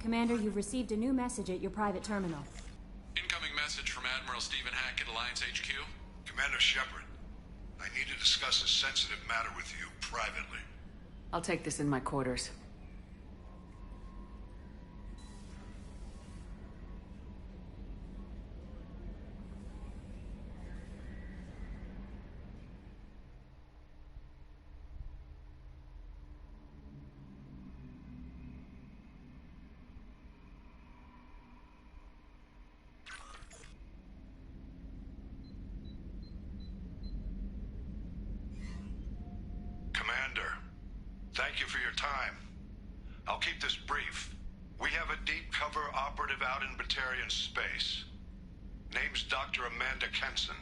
Commander, you've received a new message at your private terminal. Incoming message from Admiral Stephen Hackett, Alliance HQ. Commander Shepard, I need to discuss a sensitive matter with you privately. I'll take this in my quarters. Thank you for your time. I'll keep this brief. We have a deep cover operative out in Batarian space. Name's Dr. Amanda Kenson.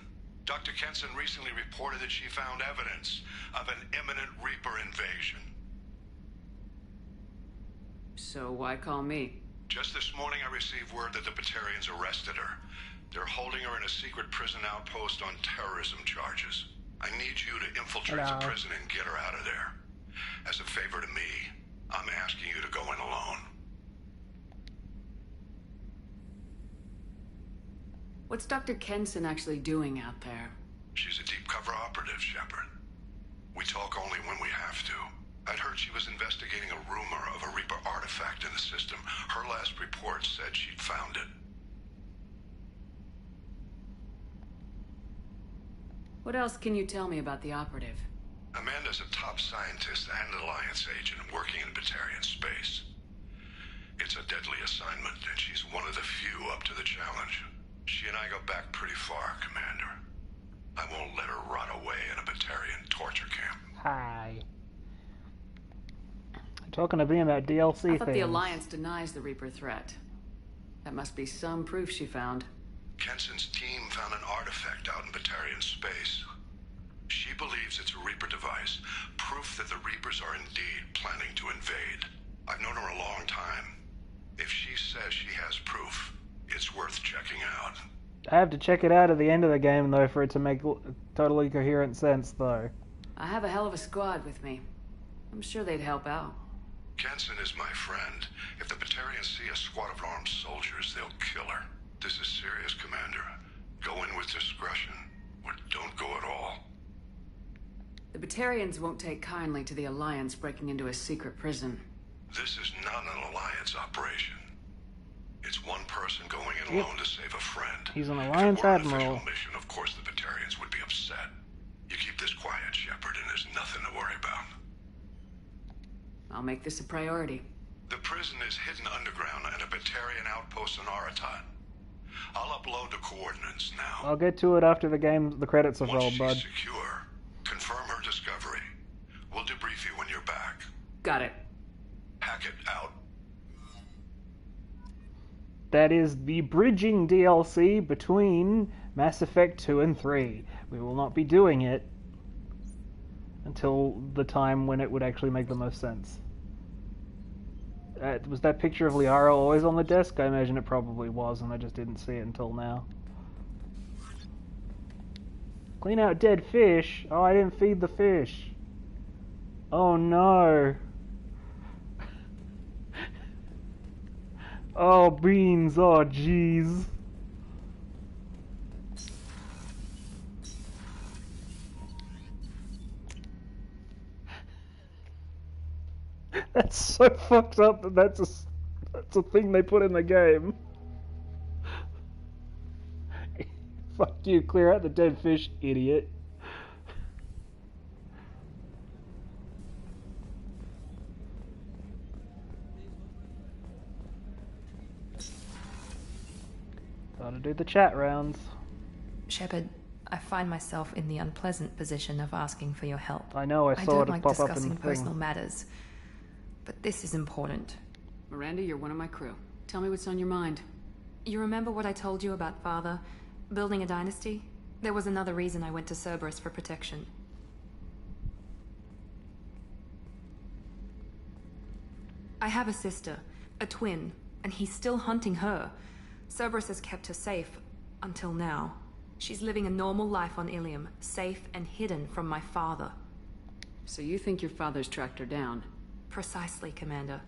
Dr. Kenson recently reported that she found evidence of an imminent Reaper invasion. So why call me? Just this morning I received word that the Batarians arrested her. They're holding her in a secret prison outpost on terrorism charges. I need you to infiltrate the prison and get her out of there. As a favor to me, I'm asking you to go in alone. What's Dr. Kenson actually doing out there? She's a deep cover operative, Shepard. We talk only when we have to. I'd heard she was investigating a rumor of a Reaper artifact in the system. Her last report said she'd found it. What else can you tell me about the operative? Amanda's a top scientist and Alliance agent working in Batarian space. It's a deadly assignment, and she's one of the few up to the challenge. She and I go back pretty far, Commander. I won't let her rot away in a Batarian torture camp. Hi. I'm talking to me about DLC I thought things. the Alliance denies the Reaper threat. That must be some proof she found. Kenson's team found an artifact out in Batarian space. She believes it's a Reaper device, proof that the Reapers are indeed planning to invade. I've known her a long time. If she says she has proof, it's worth checking out. I have to check it out at the end of the game, though, for it to make totally coherent sense, though. I have a hell of a squad with me. I'm sure they'd help out. Kenson is my friend. If the Batarians see a squad of armed soldiers, they'll kill her. This is serious, Commander. Go in with discretion, or don't go at all. The Batarians won't take kindly to the Alliance breaking into a secret prison. This is not an Alliance operation. It's one person going in alone to save a friend. He's an Alliance if it were admiral. An official mission, of course the Batarians would be upset. You keep this quiet, Shepard, and there's nothing to worry about. I'll make this a priority. The prison is hidden underground at a Batarian outpost on Aratat. I'll upload the coordinates now. I'll get to it after the credits have Once rolled, she's bud. secure, confirm her discovery. We'll debrief you when you're back. Got it. Hackett out. That is the bridging DLC between Mass Effect 2 and 3. We will not be doing it until the time when it would actually make the most sense. Was that picture of Liara always on the desk? I imagine it probably was, and I just didn't see it until now. Clean out dead fish? Oh, I didn't feed the fish. Oh no. Oh, beans. Oh, jeez. That's so fucked up that that's a thing they put in the game. Fuck you, clear out the dead fish, idiot. Gotta do the chat rounds. Shepard, I find myself in the unpleasant position of asking for your help. I know, I saw it don't like pop up in the discussing thing. personal matters, but this is important. Miranda, you're one of my crew. Tell me what's on your mind. You remember what I told you about Father? Building a dynasty? There was another reason I went to Cerberus for protection. I have a sister, a twin, and he's still hunting her. Cerberus has kept her safe, until now. She's living a normal life on Ilium, safe and hidden from my father. So you think your father's tracked her down? Precisely, Commander.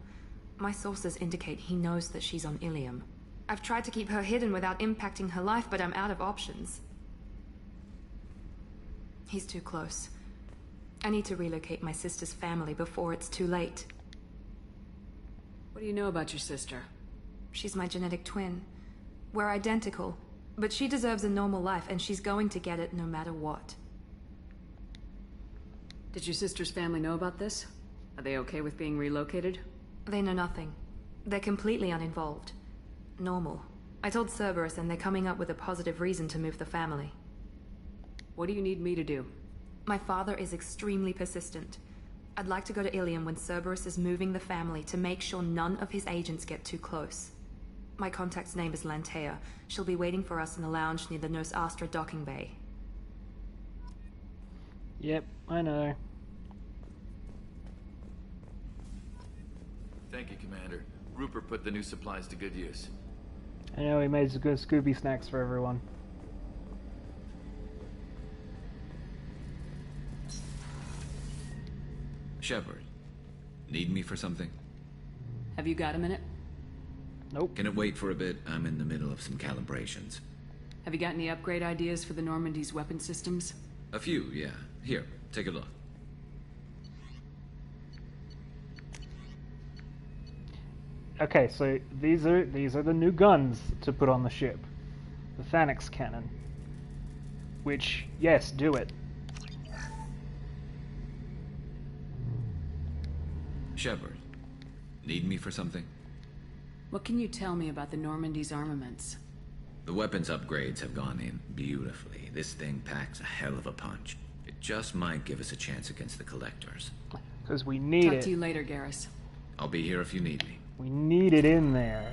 My sources indicate he knows that she's on Ilium. I've tried to keep her hidden without impacting her life, but I'm out of options. He's too close. I need to relocate my sister's family before it's too late. What do you know about your sister? She's my genetic twin. We're identical, but she deserves a normal life, and she's going to get it no matter what. Did your sister's family know about this? Are they okay with being relocated? They know nothing. They're completely uninvolved. Normal. I told Cerberus, and they're coming up with a positive reason to move the family. What do you need me to do? My father is extremely persistent. I'd like to go to Ilium when Cerberus is moving the family to make sure none of his agents get too close. My contact's name is Lantea. She'll be waiting for us in the lounge near the Nos Astra docking bay. Yep, I know. Thank you, Commander. Rupert put the new supplies to good use. I know he made some good Scooby snacks for everyone. Shepard, need me for something? Have you got a minute? Nope. Can it wait for a bit? I'm in the middle of some calibrations. Have you got any upgrade ideas for the Normandy's weapon systems? A few, yeah. Here, take a look. Okay, so these are the new guns to put on the ship. The Thanix cannon. Which, yes, do it. Shepard, need me for something? What can you tell me about the Normandy's armaments? The weapons upgrades have gone in beautifully. This thing packs a hell of a punch. It just might give us a chance against the Collectors. Because we need Talk it. to you later, Garrus. I'll be here if you need me. We need it in there.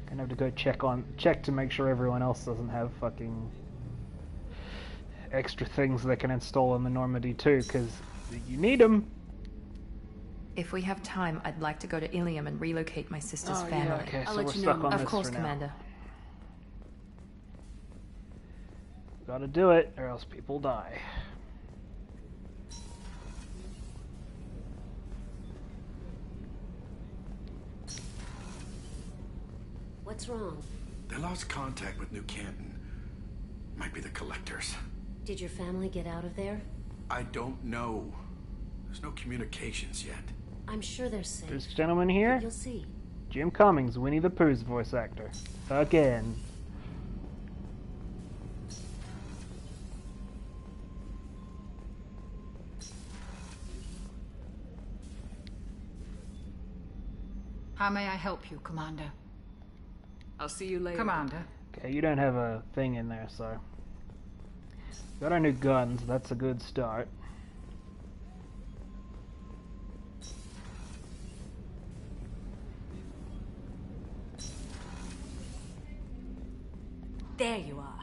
Gonna have to go check to make sure everyone else doesn't have fucking extra things they can install in the Normandy too, because you need them. If we have time, I'd like to go to Ilium and relocate my sister's family. Yeah, okay, I'll so let we're you stuck know. on Of this course, for now. Commander. Gotta do it, or else people die. What's wrong? They lost contact with New Canton. Might be the Collectors. Did your family get out of there? I don't know. There's no communications yet. I'm sure they're safe. This gentleman here, You'll see. Jim Cummings, Winnie the Pooh's voice actor. Again. How may I help you, Commander? I'll see you later. Commander. Okay, you don't have a thing in there, so. Got our new guns, that's a good start. There you are.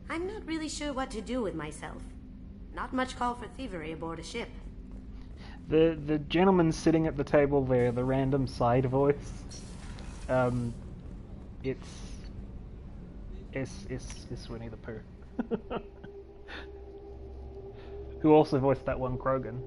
I'm not really sure what to do with myself. Not much call for thievery aboard a ship. The gentleman sitting at the table there, the random side voice, it's Winnie the Pooh. Who also voiced that one Krogan.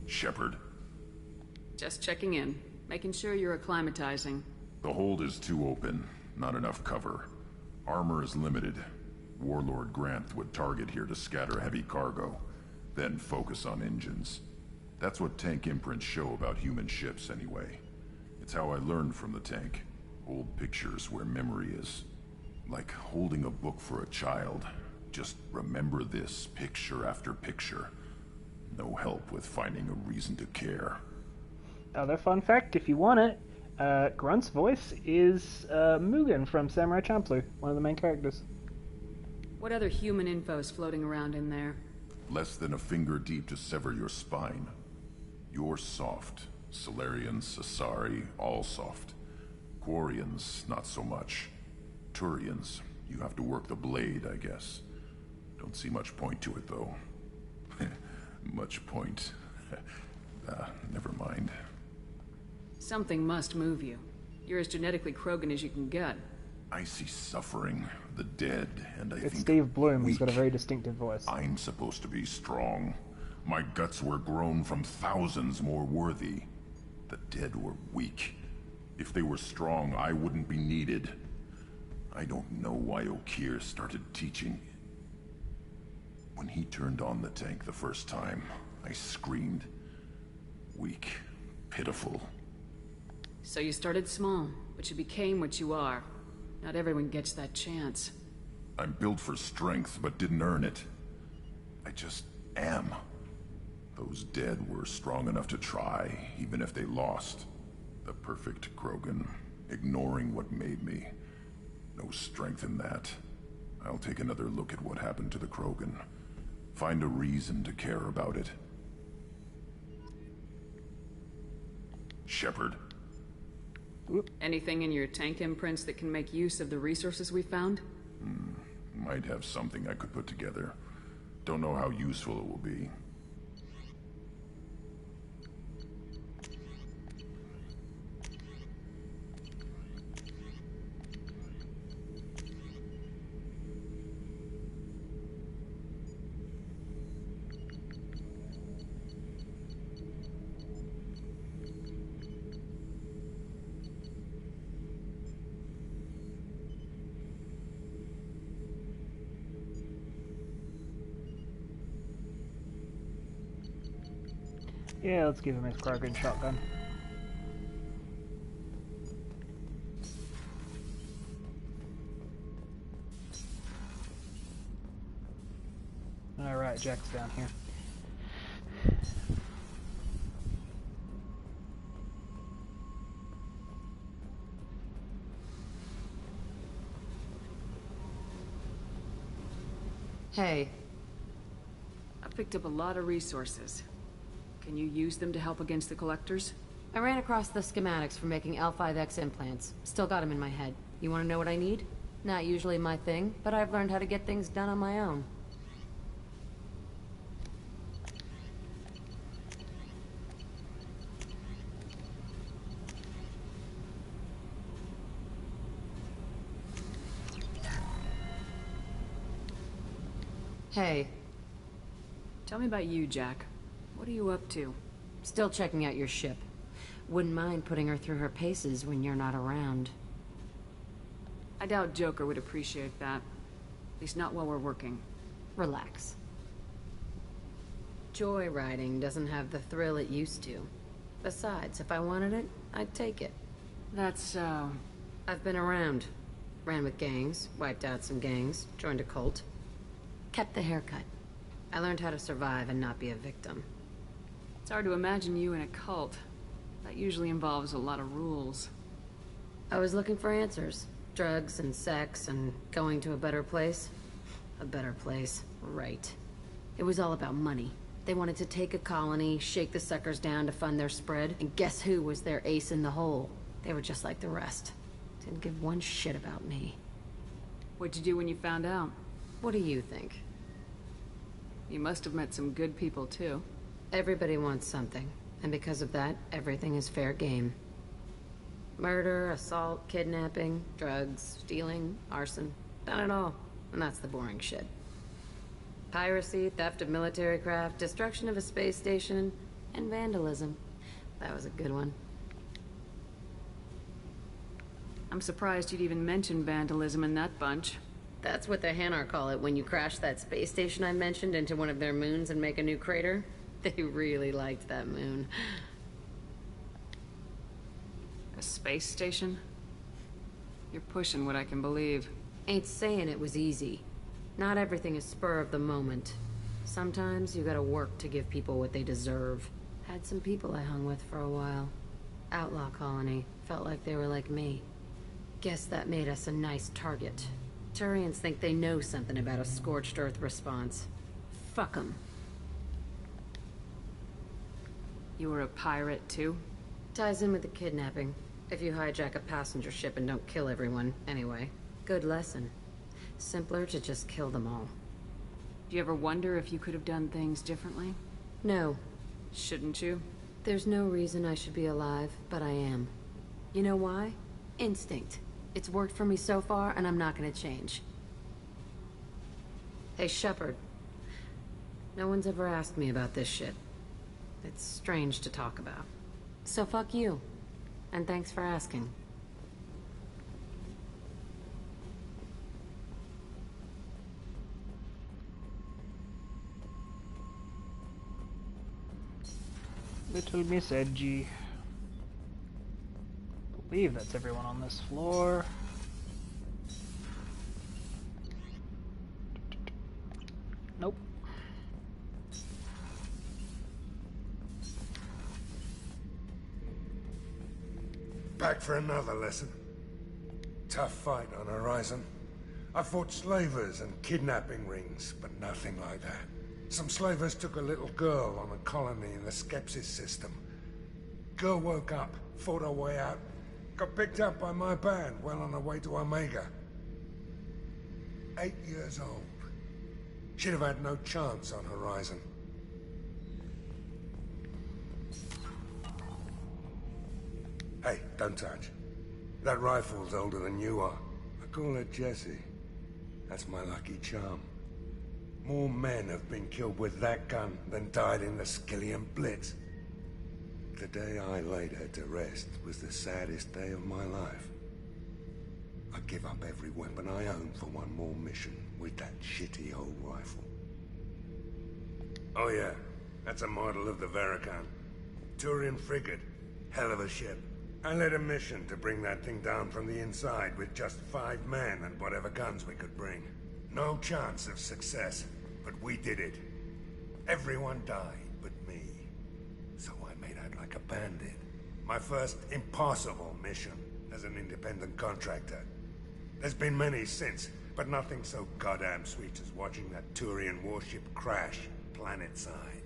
Shepard, Just checking in. Making sure you're acclimatizing. the hold is too open. Not enough cover. Armor is limited. Warlord Granth would target here to scatter heavy cargo, then focus on engines. That's what tank imprints show about human ships, anyway. It's how I learned from the tank. Old pictures where memory is. Like holding a book for a child. Just remember this, picture after picture. No help with finding a reason to care. Other fun fact, if you want it, Grunt's voice is Mugen from Samurai Champloo, one of the main characters. What other human info is floating around in there? Less than a finger deep to sever your spine. You're soft. Solarians, Asari, all soft. Quarians, not so much. Turians, you have to work the blade, I guess. Don't see much point to it, though. Much point. Never mind. Something must move you. You're as genetically Krogan as you can get. I see suffering, the dead, and I It's think Steve Bloom. weak. He's got a very distinctive voice. I'm supposed to be strong. My guts were grown from thousands more worthy. The dead were weak. If they were strong, I wouldn't be needed. I don't know why Okeer started teaching. When he turned on the tank the first time, I screamed. Weak, pitiful. So you started small, but you became what you are. Not everyone gets that chance. I'm built for strength, but didn't earn it. I just am. Those dead were strong enough to try, even if they lost. The perfect Krogan, ignoring what made me. No strength in that. I'll take another look at what happened to the Krogan. Find a reason to care about it. Shepard. Anything in your tank imprints that can make use of the resources we found? Might have something I could put together. Don't know how useful it will be. Yeah, let's give him his Krogan shotgun. Alright, Jack's down here. Hey. I picked up a lot of resources. Can you use them to help against the Collectors? I ran across the schematics for making L5X implants. Still got them in my head. You want to know what I need? Not usually my thing, but I've learned how to get things done on my own. Hey. Tell me about you, Jack. What are you up to? Still checking out your ship. Wouldn't mind putting her through her paces when you're not around. I doubt Joker would appreciate that. At least not while we're working. Relax. Joyriding doesn't have the thrill it used to. Besides, if I wanted it, I'd take it. That's so... I've been around. Ran with gangs, wiped out some gangs, joined a cult. Kept the haircut. I learned how to survive and not be a victim. It's hard to imagine you in a cult. That usually involves a lot of rules. I was looking for answers. Drugs and sex and going to a better place. A better place, right. It was all about money. They wanted to take a colony, shake the suckers down to fund their spread, and guess who was their ace in the hole? They were just like the rest. Didn't give one shit about me. What'd you do when you found out? What do you think? You must have met some good people, too. Everybody wants something, and because of that, everything is fair game. Murder, assault, kidnapping, drugs, stealing, arson. Done it all. And that's the boring shit. Piracy, theft of military craft, destruction of a space station, and vandalism. That was a good one. I'm surprised you'd even mention vandalism in that bunch. That's what the Hanar call it when you crash that space station I mentioned into one of their moons and make a new crater. They really liked that moon. A space station? You're pushing what I can believe. Ain't saying it was easy. Not everything is spur of the moment. Sometimes you gotta work to give people what they deserve. Had some people I hung with for a while. Outlaw colony. Felt like they were like me. Guess that made us a nice target. Turians think they know something about a scorched earth response. Fuck 'em. You were a pirate, too? Ties in with the kidnapping. If you hijack a passenger ship and don't kill everyone, anyway. Good lesson. Simpler to just kill them all. Do you ever wonder if you could have done things differently? No. Shouldn't you? There's no reason I should be alive, but I am. You know why? Instinct. It's worked for me so far, and I'm not gonna change. Hey, Shepard. No one's ever asked me about this shit. It's strange to talk about. So fuck you. And thanks for asking. Little Miss Edgy. I believe that's everyone on this floor. Nope. Back for another lesson. Tough fight on Horizon. I fought slavers and kidnapping rings, but nothing like that. Some slavers took a little girl on a colony in the Skepsis system. Girl woke up, fought her way out, got picked up by my band well on her way to Omega. 8 years old. She'd have had no chance on Horizon. Hey, don't touch. That rifle's older than you are. I call her Jessie. That's my lucky charm. More men have been killed with that gun than died in the Skillian Blitz. The day I laid her to rest was the saddest day of my life. I give up every weapon I own for one more mission with that shitty old rifle. Oh yeah, that's a model of the Veracon. Turian frigate. Hell of a ship. I led a mission to bring that thing down from the inside with just 5 men and whatever guns we could bring. No chance of success, but we did it. Everyone died but me. So I made out like a bandit. My first impossible mission as an independent contractor. There's been many since, but nothing so goddamn sweet as watching that Turian warship crash planet-side.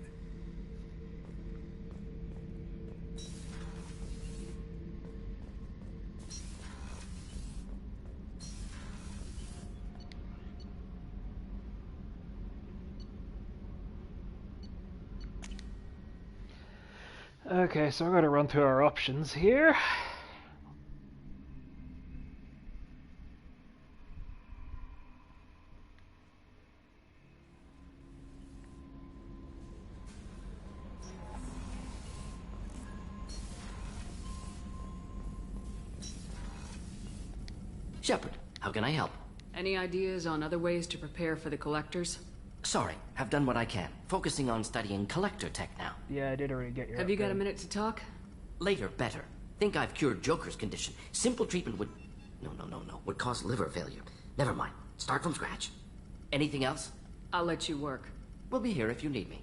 Okay, so I gotta run through our options here. Shepard, how can I help? Any ideas on other ways to prepare for the Collectors? Sorry, have done what I can. Focusing on studying Collector tech now. Yeah, I did already get your Have you got a upgrade. minute to talk? Later, better. Think I've cured Joker's condition. Simple treatment would... No. Would cause liver failure. Never mind. Start from scratch. Anything else? I'll let you work. We'll be here if you need me.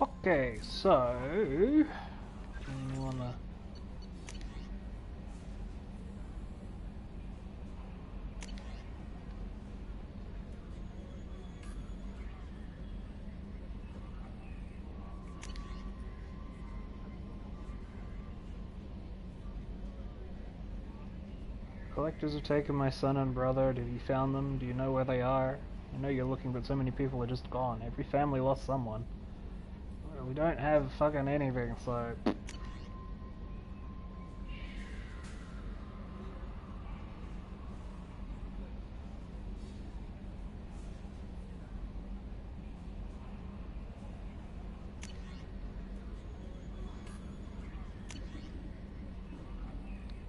Okay, so... You wanna... Collectors have taken my son and brother. Have you found them? Do you know where they are? I know you're looking, but so many people are just gone. Every family lost someone. Well, we don't have fucking anything, so...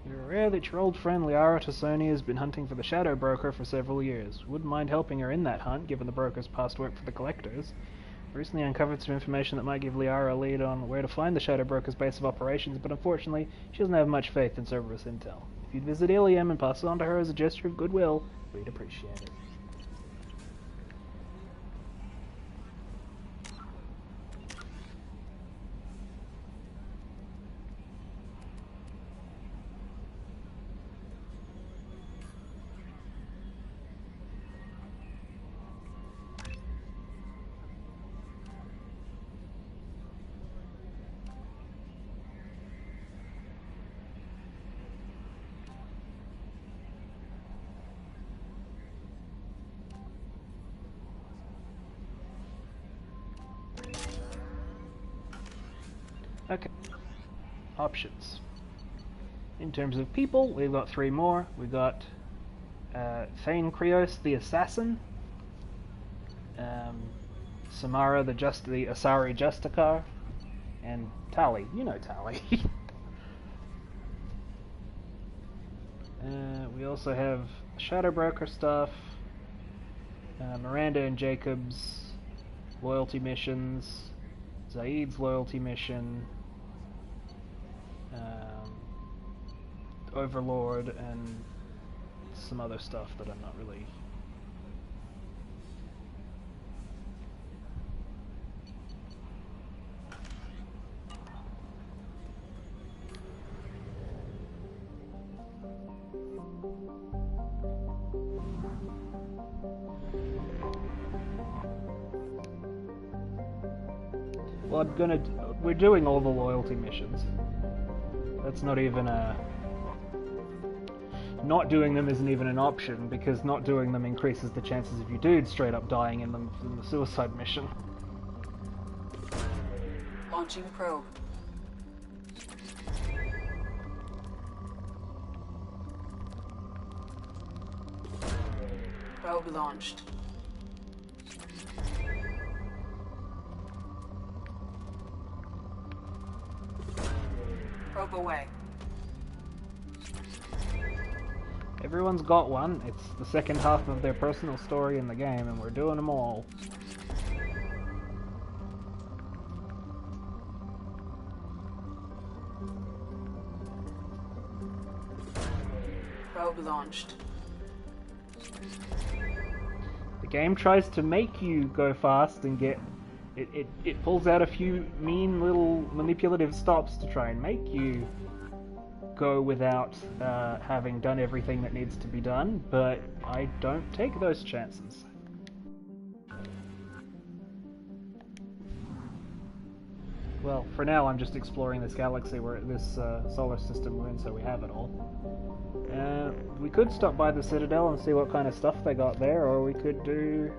You're aware that your old friend Liara Tassoni has been hunting for the Shadow Broker for several years. Wouldn't mind helping her in that hunt, given the broker's past work for the Collectors. Recently uncovered some information that might give Liara a lead on where to find the Shadow Broker's base of operations, but unfortunately, she doesn't have much faith in Cerberus intel. If you'd visit Ilium and pass it on to her as a gesture of goodwill, we'd appreciate it. options. In terms of people, we've got 3 more. We've got Thane Krios the Assassin, Samara the Asari Justicar, and Tali. You know Tali. We also have Shadow Broker stuff, Miranda and Jacob's loyalty missions, Zaid's loyalty mission, Overlord, and some other stuff that I'm not really... Well, we're doing all the loyalty missions. That's not even a... Not doing them isn't even an option, because not doing them increases the chances of you dudes straight up dying in them from the suicide mission. Launching probe. Probe launched. Probe away. Everyone's got one. It's the second half of their personal story in the game, and we're doing them all. Probe launched. The game tries to make you go fast and get... It pulls out a few mean little manipulative stops to try and make you go without having done everything that needs to be done, but I don't take those chances. Well, for now I'm just exploring this galaxy, this solar system we're in, so we have it all. We could stop by the Citadel and see what kind of stuff they got there, or we could do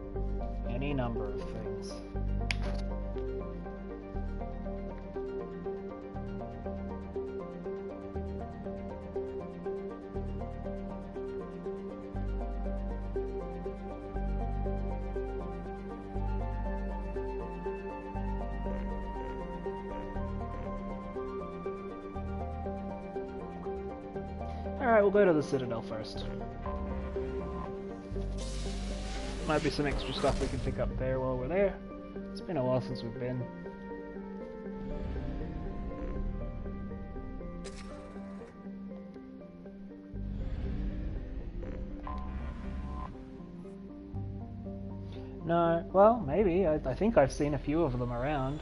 any number of things. Alright, we'll go to the Citadel first. Might be some extra stuff we can pick up there while we're there. It's been a while since we've been. No, well, maybe. I think I've seen a few of them around.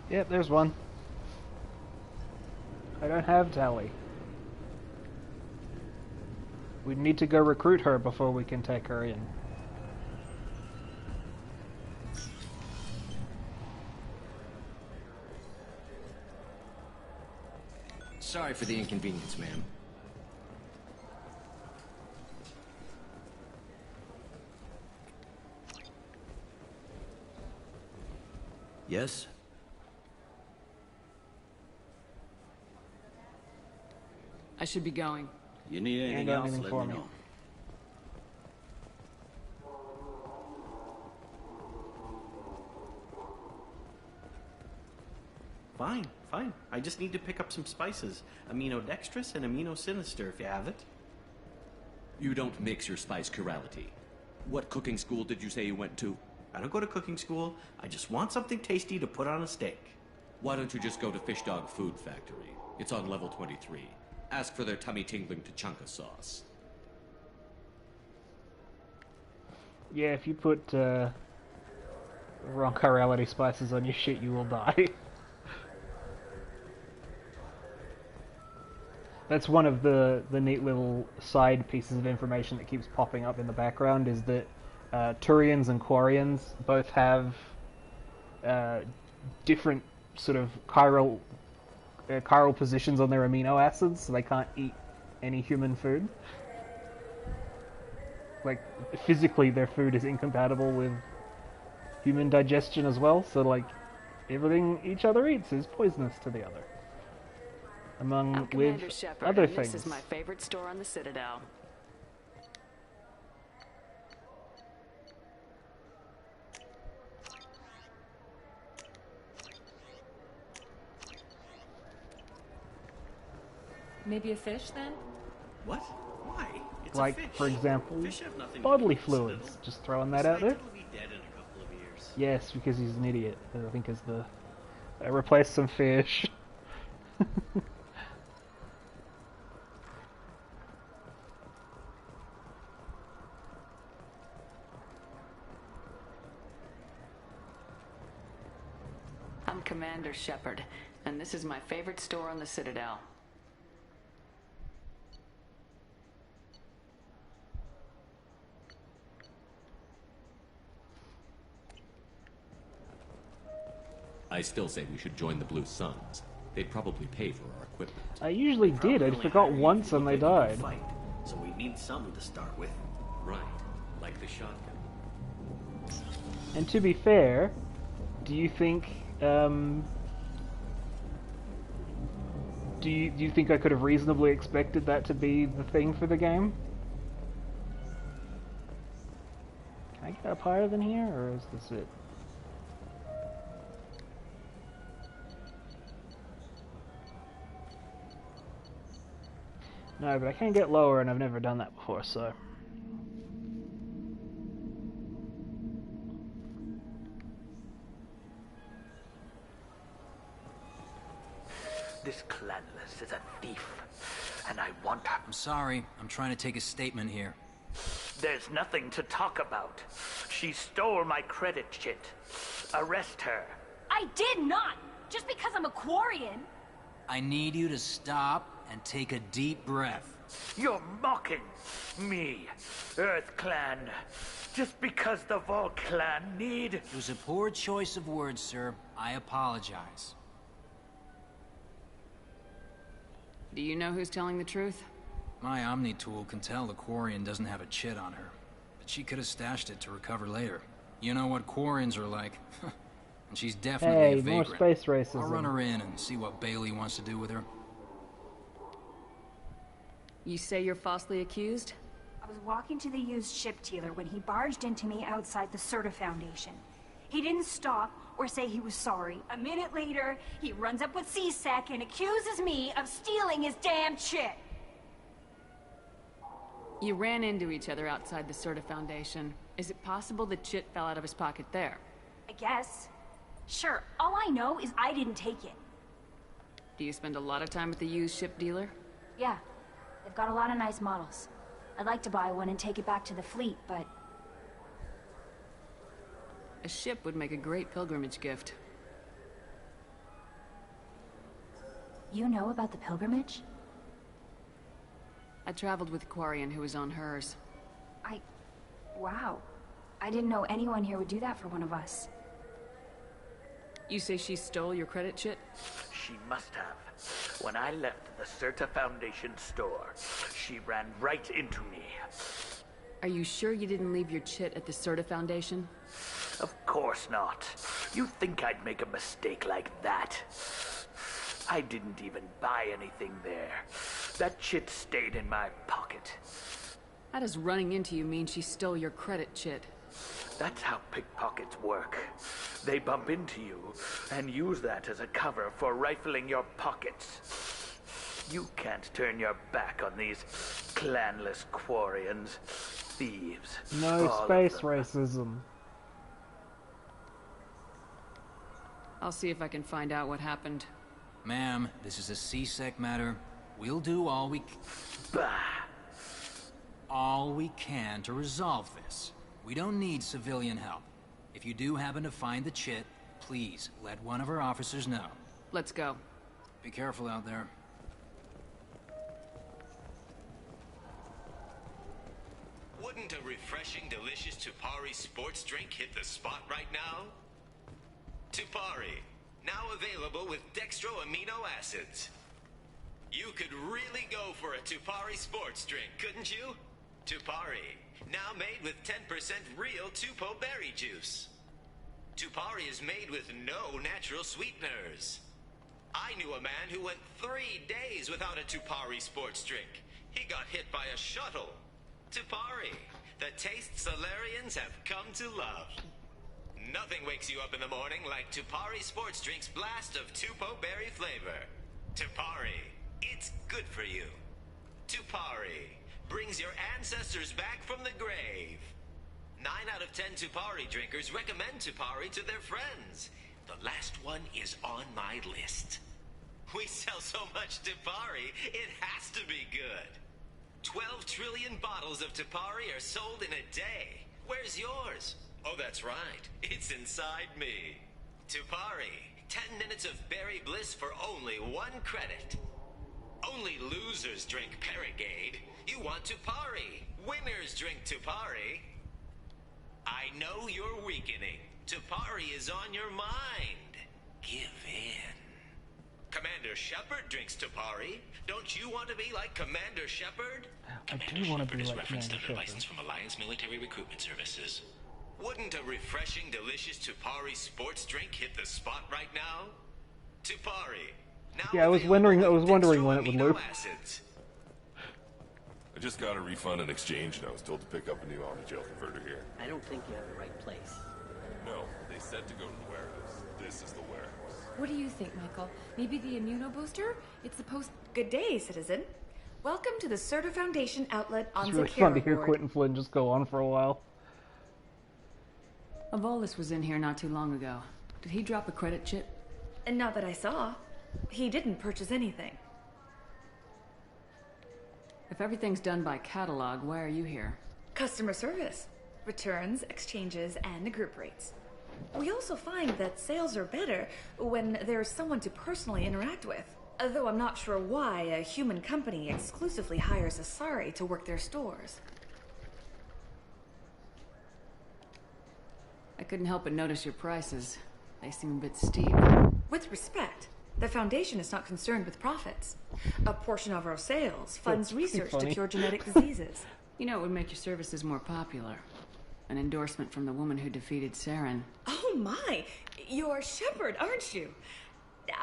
Yep, there's one. I don't have Tali. We need to go recruit her before we can take her in. Sorry for the inconvenience, ma'am. Yes? I should be going. You need anything else, let me know. Fine, fine. I just need to pick up some spices. Aminodextrous and aminosinister, if you have it. You don't mix your spice chirality. What cooking school did you say you went to? I don't go to cooking school. I just want something tasty to put on a steak. Why don't you just go to Fish Dog Food Factory? It's on level 23. Ask for their tummy-tingling tachanka sauce. Yeah, if you put wrong chirality spices on your shit, you will die. That's one of the neat little side pieces of information that keeps popping up in the background, is that Turians and Quarians both have different sort of chiral positions on their amino acids, so they can't eat any human food. Like, physically their food is incompatible with human digestion as well, so like, everything each other eats is poisonous to the other. Among with Shepard, other and things. This is my favorite store on the Citadel. Maybe a fish, then? What? Why? It's like, a fish. for example, Fish have nothing to bodily do with fluids. Citadel. Just throwing that out there. Besides, it'll be dead in a couple of years. Yes, because he's an idiot. I think is the replace some fish. I'm Commander Shepard, and this is my favorite store on the Citadel. I still say we should join the Blue Suns. They'd probably pay for our equipment. I usually did. I forgot once and they died. Fight, so we need some to start with. Right, like the shotgun. And to be fair, do you think do you think I could have reasonably expected that to be the thing for the game? Can I get up higher than here, or is this it? No, but I can get lower, and I've never done that before, so... This Clanless is a thief, and I want her. I'm sorry. I'm trying to take a statement here. There's nothing to talk about. She stole my credit chit. Arrest her. I did not! Just because I'm a Quarian! I need you to stop and take a deep breath. You're mocking me, Earth Clan. Just because the Vol Clan need... It was a poor choice of words, sir. I apologize. Do you know who's telling the truth? My Omni tool can tell the Quarian doesn't have a chit on her, but she could have stashed it to recover later. You know what Quarians are like. And she's definitely a vagrant. More space racism. I'll run her in and see what Bailey wants to do with her. You say you're falsely accused? I was walking to the used ship dealer when he barged into me outside the Serta Foundation. He didn't stop or say he was sorry. A minute later, he runs up with C-Sec and accuses me of stealing his damn chit. You ran into each other outside the Serta Foundation. Is it possible the chit fell out of his pocket there? I guess. Sure, all I know is I didn't take it. Do you spend a lot of time at the used ship dealer? Yeah, they've got a lot of nice models. I'd like to buy one and take it back to the fleet, but... A ship would make a great pilgrimage gift. You know about the pilgrimage? I traveled with a Quarian who was on hers. Wow. I didn't know anyone here would do that for one of us. You say she stole your credit chit? She must have. When I left the Serta Foundation store, she ran right into me. Are you sure you didn't leave your chit at the Serta Foundation? Of course not. You think I'd make a mistake like that? I didn't even buy anything there. That chit stayed in my pocket. How does running into you mean she stole your credit chit? That's how pickpockets work. They bump into you and use that as a cover for rifling your pockets. You can't turn your back on these clanless Quarians. Thieves. No space racism. I'll see if I can find out what happened. Ma'am, this is a C-Sec matter. We'll do all we can to resolve this. We don't need civilian help. If you do happen to find the chit, please let one of our officers know. Let's go. Be careful out there. Wouldn't a refreshing, delicious Tupari sports drink hit the spot right now? Tupari, now available with dextro amino acids. You could really go for a Tupari sports drink, couldn't you? Tupari, now made with 10% real Tupo berry juice. Tupari is made with no natural sweeteners. I knew a man who went 3 days without a Tupari sports drink. He got hit by a shuttle. Tupari, the taste Solarians have come to love. Nothing wakes you up in the morning like Tupari Sports Drink's blast of Tupo berry flavor. Tupari, it's good for you. Tupari brings your ancestors back from the grave. 9 out of 10 Tupari drinkers recommend Tupari to their friends. The last one is on my list. We sell so much Tupari, it has to be good. 12 trillion bottles of Tupari are sold in a day. Where's yours? Oh, that's right. It's inside me. Tupari. 10 minutes of berry bliss for only 1 credit. Only losers drink Paragade. You want Tupari. Winners drink Tupari. I know you're weakening. Tupari is on your mind. Give in. Commander Shepard drinks Tupari. Don't you want to be like Commander Shepard? I do want to be like referenced Commander under Shepard. license from Alliance Military Recruitment Services. Wouldn't a refreshing, delicious Tupari sports drink hit the spot right now? Tupari. Now Yeah, I was wondering when it would loop. acids. I just got a refund and exchange, and I was told to pick up a new Omnigel converter here. I don't think you have the right place. No, they said to go to the warehouse. This is the warehouse. What do you think, Michael? Maybe the immuno booster? It's supposed... Good day, citizen. Welcome to the Surtur Foundation outlet on It's really Zakera fun to hear Ward. Quentin Flynn just go on for a while. Avolis was in here not too long ago. Did he drop a credit chip? And not that I saw. He didn't purchase anything. If everything's done by catalog, why are you here? Customer service. Returns, exchanges, and group rates. We also find that sales are better when there's someone to personally interact with. Though I'm not sure why a human company exclusively hires Asari to work their stores. I couldn't help but notice your prices. They seem a bit steep. With respect, the Foundation is not concerned with profits. A portion of our sales funds research to cure genetic diseases. You know, it would make your services more popular. An endorsement from the woman who defeated Saren. Oh my! You're Shepard, aren't you?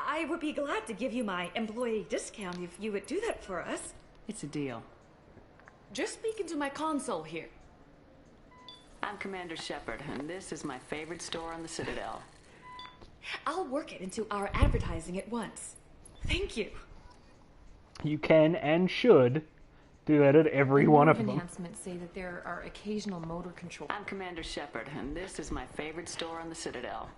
I would be glad to give you my employee discount if you would do that for us. It's a deal. Just speak into my console here. I'm Commander Shepard, and this is my favorite store on the Citadel. I'll work it into our advertising at once. Thank you. You can and should do that at every one of them. Enhancements say that there are occasional motor control. I'm Commander Shepard, and this is my favorite store on the Citadel.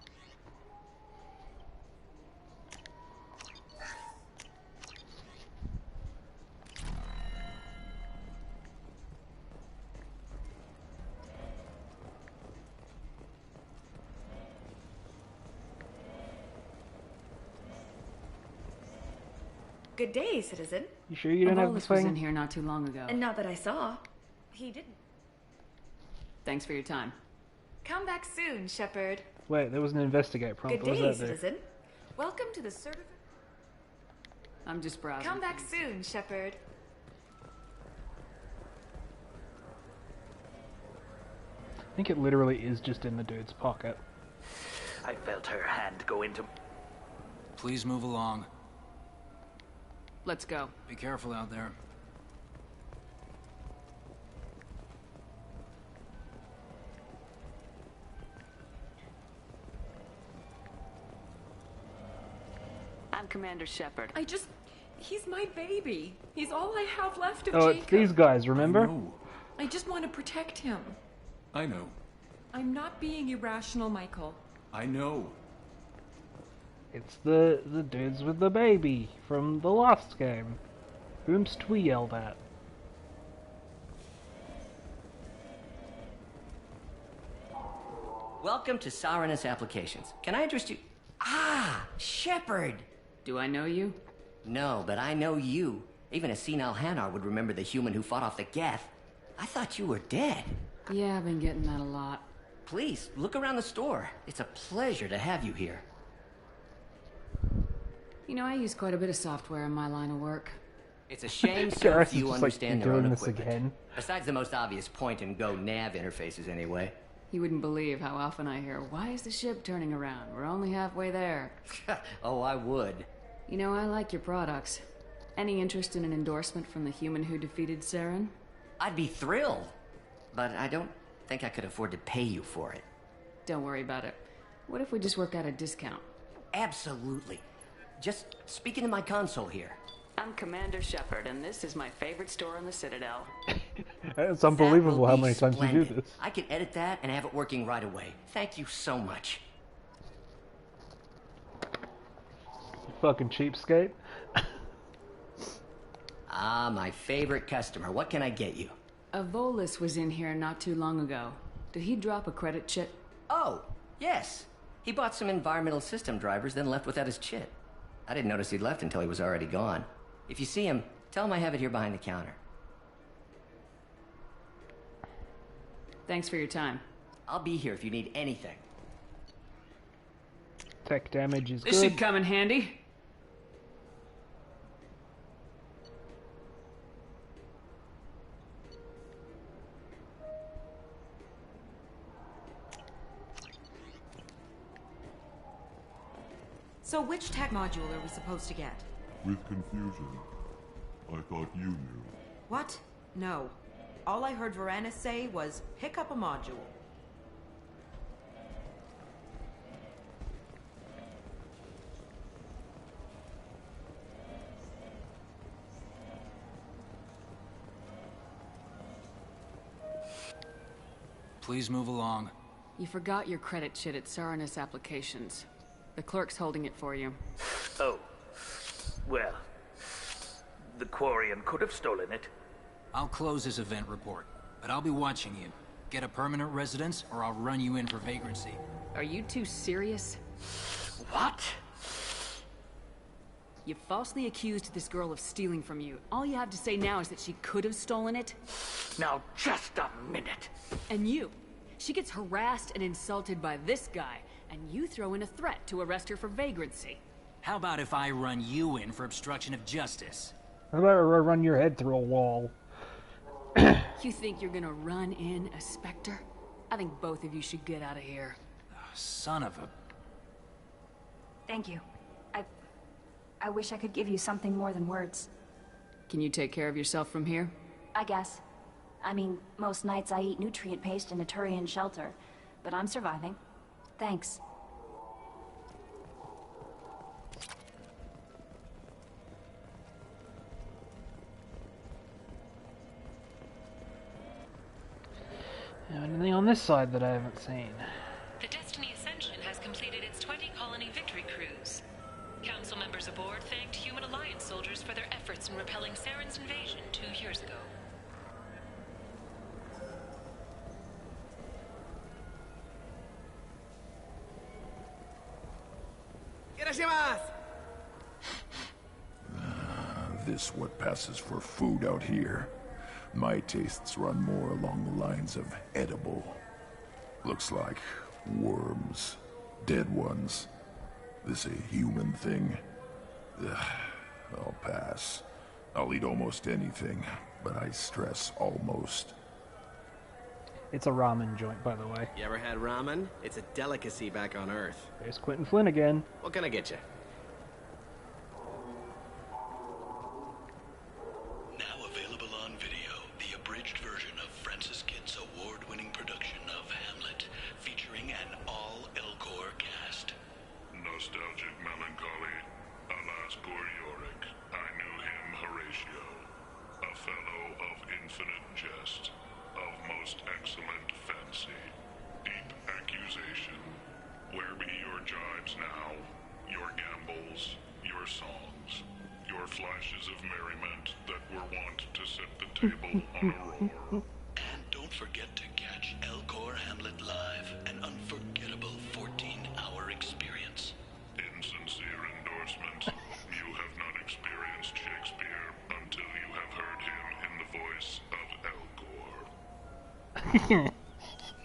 Good day, citizen. You sure you don't have the Avolis was in thing? here not too long ago. And not that I saw. He didn't. Thanks for your time. Come back soon, Shepard. Wait, there was an investigate prompt. Good What day, was that do? citizen. Welcome to the Surtur. I'm just browsing. Come back soon, Shepard. I think it literally is just in the dude's pocket. I felt her hand go into... Please move along. Let's go. Be careful out there. I'm Commander Shepard. He's my baby. He's all I have left of Oh, Jacob. it's these guys, remember? I just want to protect him. I know. I'm not being irrational, Michael. I know. It's the dudes with the baby from the last game. Whomst we yelled at? Welcome to Saranus Applications. Can I interest you? Ah, Shepard! Do I know you? No, but I know you. Even a senile Hanar would remember the human who fought off the Geth. I thought you were dead. Yeah, I've been getting that a lot. Please, look around the store. It's a pleasure to have you here. You know, I use quite a bit of software in my line of work. It's a shame so Garrus is few just understand like, their own doing this equipment. again. Besides the most obvious point-and-go nav interfaces, anyway. You wouldn't believe how often I hear, "Why is the ship turning around? We're only halfway there." Oh, I would. You know, I like your products. Any interest in an endorsement from the human who defeated Saren? I'd be thrilled. But I don't think I could afford to pay you for it. Don't worry about it. What if we just work out a discount? Absolutely. Just speak into my console here. I'm Commander Shepard, and this is my favorite store in the Citadel. It's unbelievable how many times you do this. I can edit that and have it working right away. Thank you so much. You fucking cheapskate. Ah, my favorite customer. What can I get you? A Volus was in here not too long ago. Did he drop a credit chit? Oh, yes. He bought some environmental system drivers, then left without his chit. I didn't notice he'd left until he was already gone. If you see him, tell him I have it here behind the counter. Thanks for your time. I'll be here if you need anything. Tech damage is This good. should come in handy. So which tech module are we supposed to get? With confusion. I thought you knew. What? No. All I heard Varanus say was, pick up a module. Please move along. You forgot your credit chit at Saranus Applications. The clerk's holding it for you. Oh. Well, the Quarian could have stolen it. I'll close this event report, but I'll be watching you. Get a permanent residence, or I'll run you in for vagrancy. Are you two serious? What? You falsely accused this girl of stealing from you. All you have to say now is that she could have stolen it? Now, just a minute. And you. She gets harassed and insulted by this guy, and you throw in a threat to arrest her for vagrancy. How about if I run you in for obstruction of justice? How about I run your head through a wall? You think you're gonna run in a Spectre? I think both of you should get out of here. Oh, son of a... Thank you. I wish I could give you something more than words. Can you take care of yourself from here? I guess. I mean, most nights I eat nutrient paste in a Turian shelter, but I'm surviving. Thanks. Anything on this side that I haven't seen? The Destiny Ascension has completed its 20-colony victory cruise. Council members aboard thanked Human Alliance soldiers for their efforts in repelling Saren's invasion 2 years ago. This what passes for food out here. My tastes run more along the lines of edible. Looks like worms. Dead ones. This a human thing? Ugh, I'll pass. I'll eat almost anything, but I stress almost. It's a ramen joint, by the way. You ever had ramen? It's a delicacy back on Earth. There's Quentin Flynn again. What can I get you? Now available on video, the abridged version of Francis Kidd's award-winning production of Hamlet, featuring an all-Elcor cast. Nostalgic melancholy, a la table on a roll. And don't forget to catch Elcor Hamlet live, an unforgettable 14-hour experience. Insincere endorsement. You have not experienced Shakespeare until you have heard him in the voice of Elcor.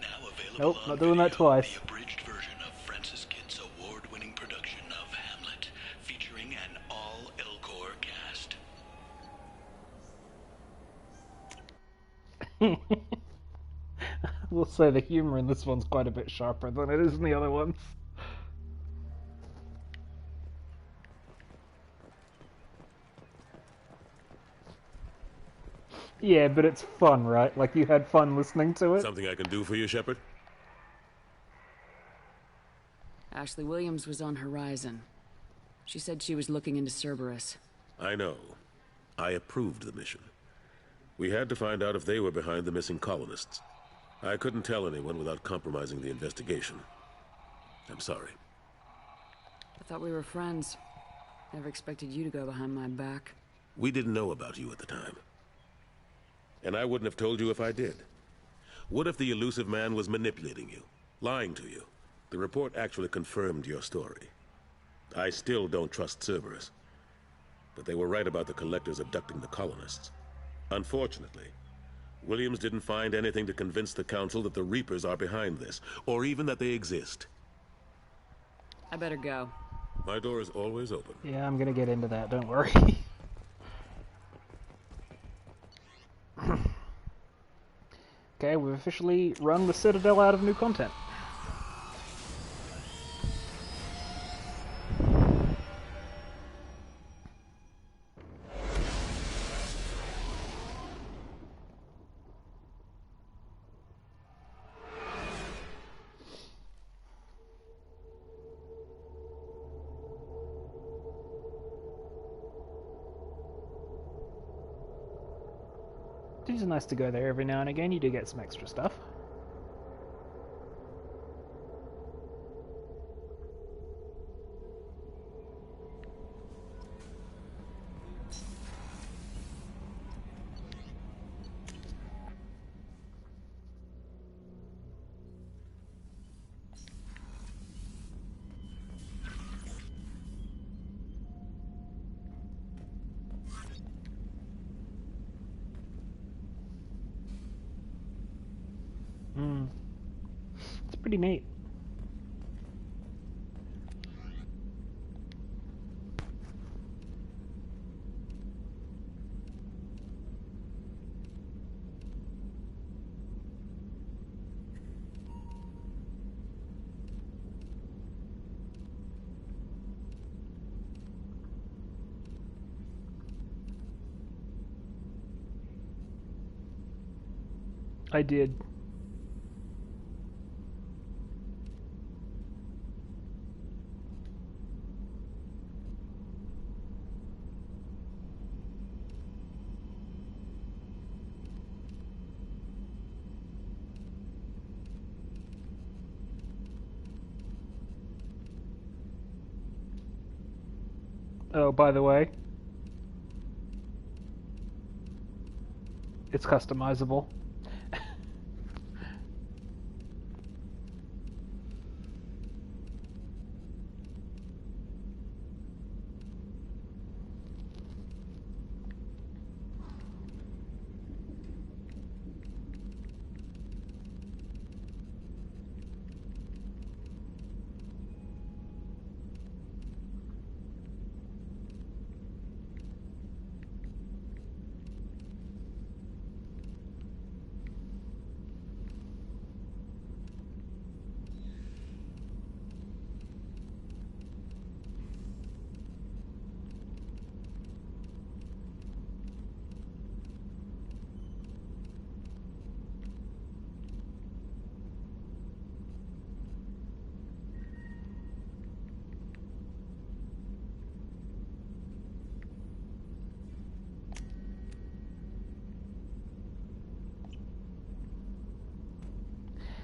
Now available Nope, on not doing that twice. the abridged version of Francis Kidd's award-winning production of Hamlet, featuring an all-Elcor cast. We'll say the humor in this one's quite a bit sharper than it is in the other ones. Yeah, but it's fun, right? Like, you had fun listening to it? Something I can do for you, Shepard? Ashley Williams was on Horizon. She said she was looking into Cerberus. I know. I approved the mission. We had to find out if they were behind the missing colonists. I couldn't tell anyone without compromising the investigation. I'm sorry. I thought we were friends. Never expected you to go behind my back. We didn't know about you at the time. And I wouldn't have told you if I did. What if the elusive man was manipulating you, lying to you? The report actually confirmed your story. I still don't trust Cerberus. But they were right about the Collectors abducting the colonists. Unfortunately, Williams didn't find anything to convince the Council that the Reapers are behind this, or even that they exist. I better go. My door is always open. Yeah, I'm gonna get into that, don't worry. Okay, we've officially run the Citadel out of new content. It is nice to go there every now and again. You do get some extra stuff. It's pretty neat. I did. Oh, by the way, it's customizable.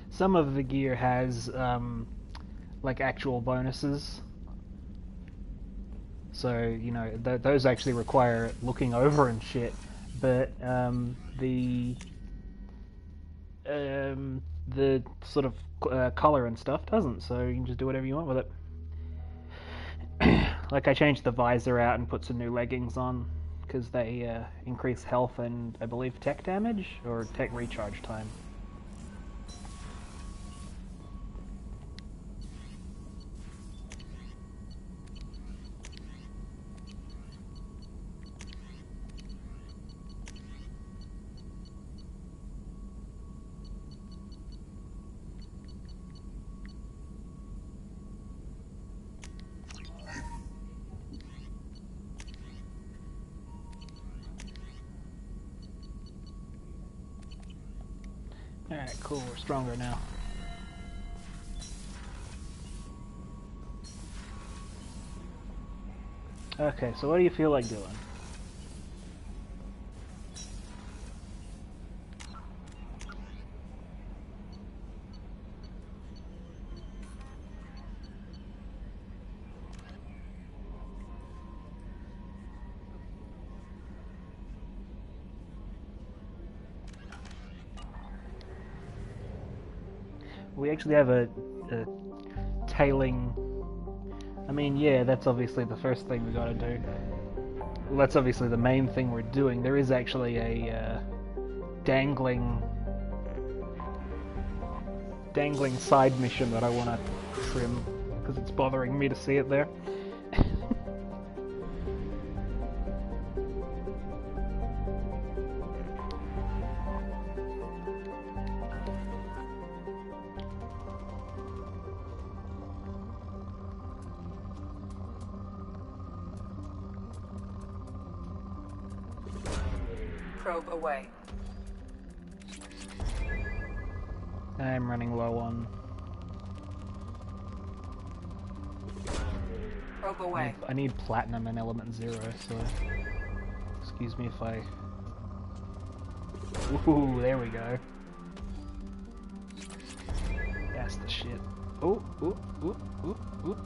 Some of the gear has, like, actual bonuses. So, you know, those actually require looking over and shit. but the sort of collar and stuff doesn't, so you can just do whatever you want with it. Like I changed the visor out and put some new leggings on because they increase health and I believe tech damage or tech recharge time. Alright, cool, we're stronger now. Okay, so what do you feel like doing? We actually have a tailing... I mean, yeah, that's obviously the first thing we gotta do. Well, that's obviously the main thing we're doing. There is actually a dangling side mission that I want to trim, because it's bothering me to see it there. Probe away. I'm running low on... Probe away. I need platinum and element 0, so... Excuse me if I... Ooh, there we go. That's the shit. Ooh, ooh, ooh, ooh, ooh.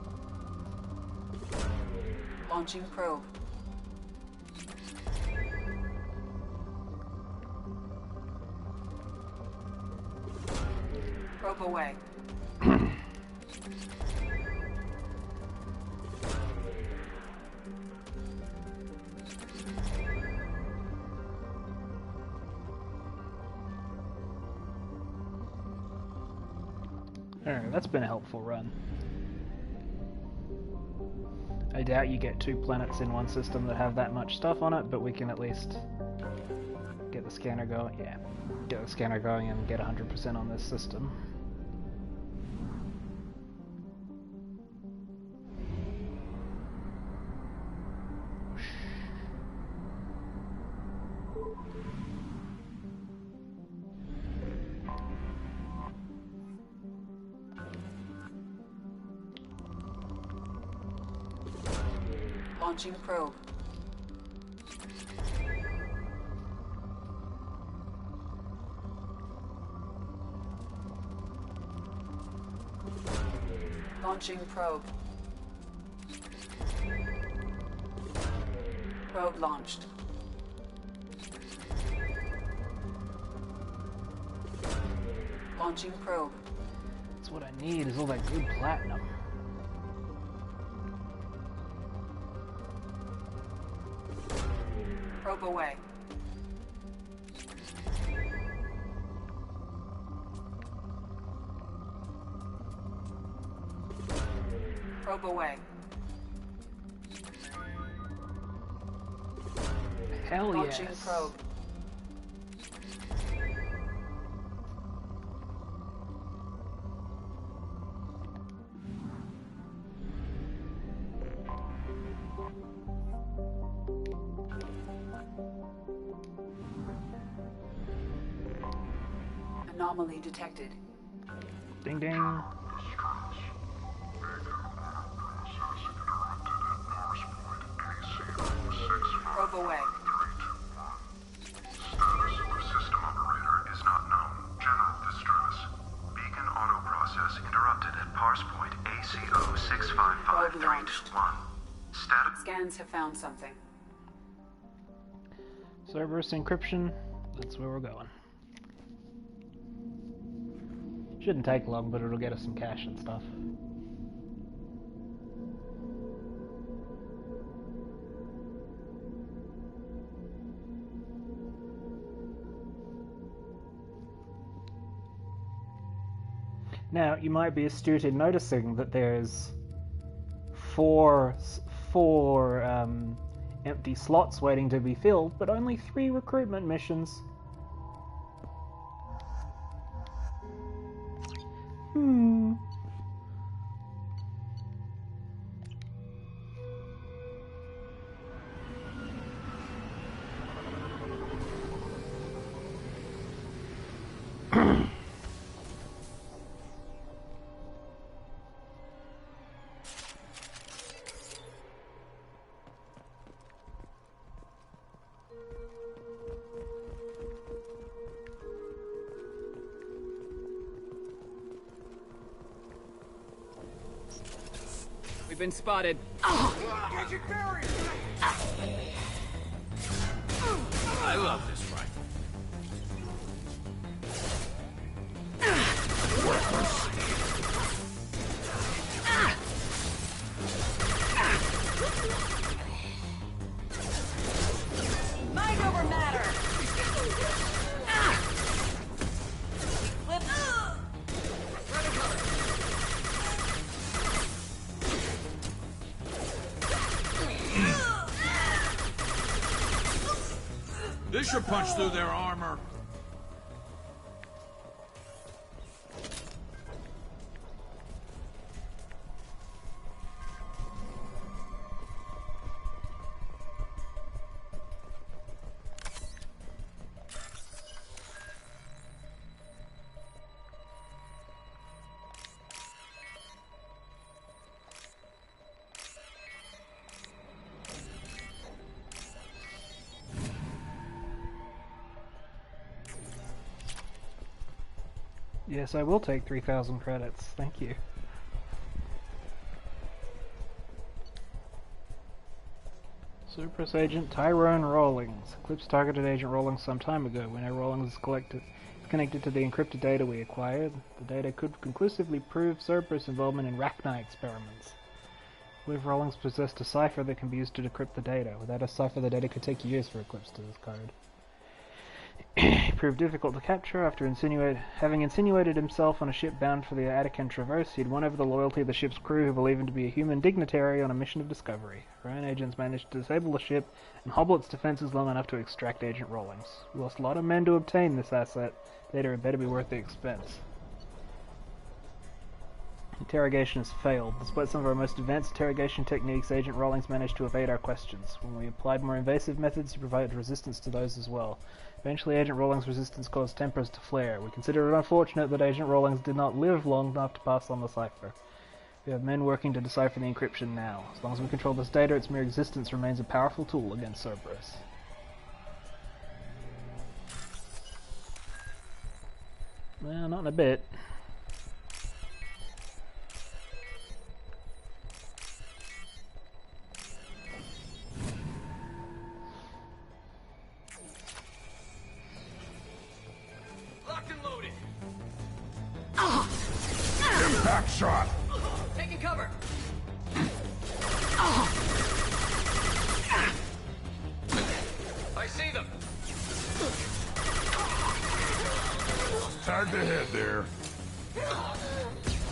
Launching probe. Probe away. Alright, that's been a helpful run. I doubt you get 2 planets in one system that have that much stuff on it, but we can at least get the scanner going. Yeah, get the scanner going and get 100% on this system. Launching probe. Launching probe. Probe launched. Launching probe. That's what I need, is all that good platinum. Probe away. Probe away. Hell Launching yes. probe. Anomaly detected. Ding ding. Probe away. Status of the system operator is not known. General distress. Beacon auto process interrupted at parse point ACO 65531. Status. Scans have found something. Cerberus encryption, that's where we're going. Shouldn't take long, but it'll get us some cash and stuff. Now, you might be astute in noticing that there's four empty slots waiting to be filled, but only 3 recruitment missions. We've been spotted. Gadget barrier! I love this rifle. Mind over matter. Flip. This should punch through their armor. Yes, I will take 3,000 credits. Thank you. Cerberus Agent Tyrone Rawlings. Eclipse targeted Agent Rawlings some time ago. We know Rawlings is connected to the encrypted data we acquired. The data could conclusively prove Cerberus involvement in Rachni experiments. I believe Rawlings possessed a cipher that can be used to decrypt the data. Without a cipher, the data could take years for Eclipse to discard. He proved difficult to capture after having insinuated himself on a ship bound for the Attican Traverse. He had won over the loyalty of the ship's crew, who believed him to be a human dignitary on a mission of discovery. Our own agents managed to disable the ship and hobble its defenses long enough to extract Agent Rawlings. We lost a lot of men to obtain this asset. Data had better be worth the expense. Interrogation has failed. Despite some of our most advanced interrogation techniques, Agent Rawlings managed to evade our questions. When we applied more invasive methods, he provided resistance to those as well. Eventually, Agent Rawlings' resistance caused tempers to flare. We consider it unfortunate that Agent Rawlings did not live long enough to pass on the cipher. We have men working to decipher the encryption now. As long as we control this data, its mere existence remains a powerful tool against Cerberus. Well, not in a bit. Impact shot! Taking cover! I see them! Tagged ahead there.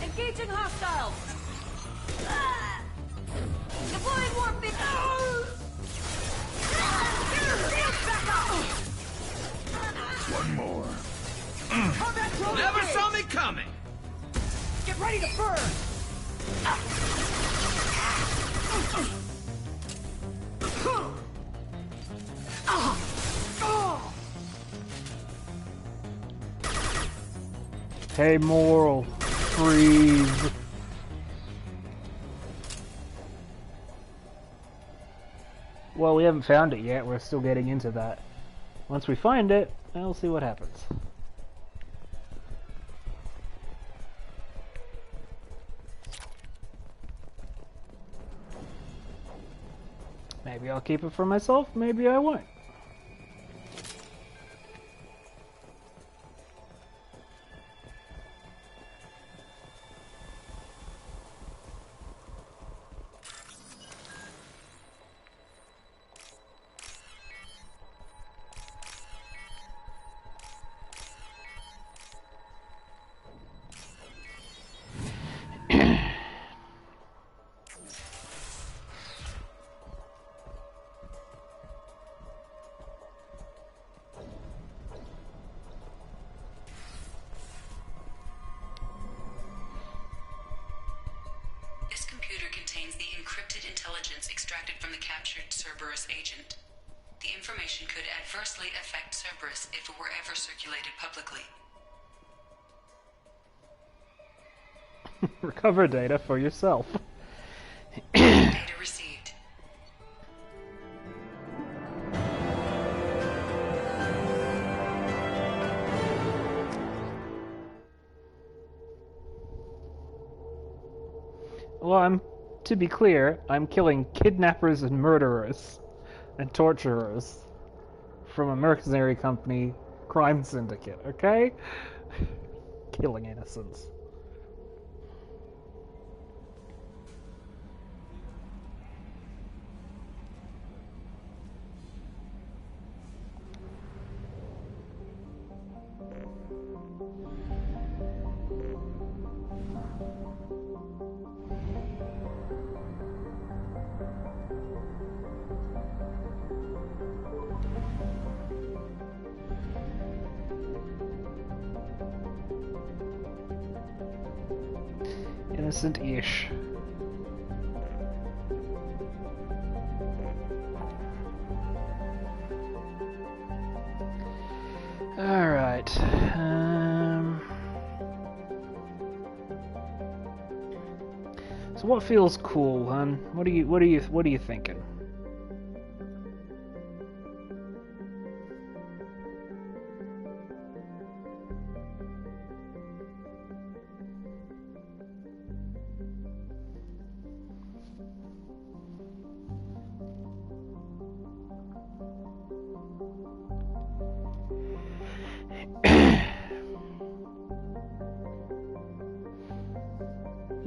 Engaging hostiles. Deploying warp beacon. Back up. One more. Never saw me coming! Get ready to burn. Hey, Moral, freeze. Well, we haven't found it yet. We're still getting into that. Once we find it, we'll see what happens. Maybe I'll keep it for myself, maybe I won't. encrypted intelligence extracted from the captured Cerberus agent. The information could adversely affect Cerberus if it were ever circulated publicly. Recover data for yourself. Data received. Well, to be clear, I'm killing kidnappers and murderers and torturers from a mercenary company crime syndicate, okay? Killing innocents. Innocent-ish. Alright. So what feels cool, hun? What are you thinking?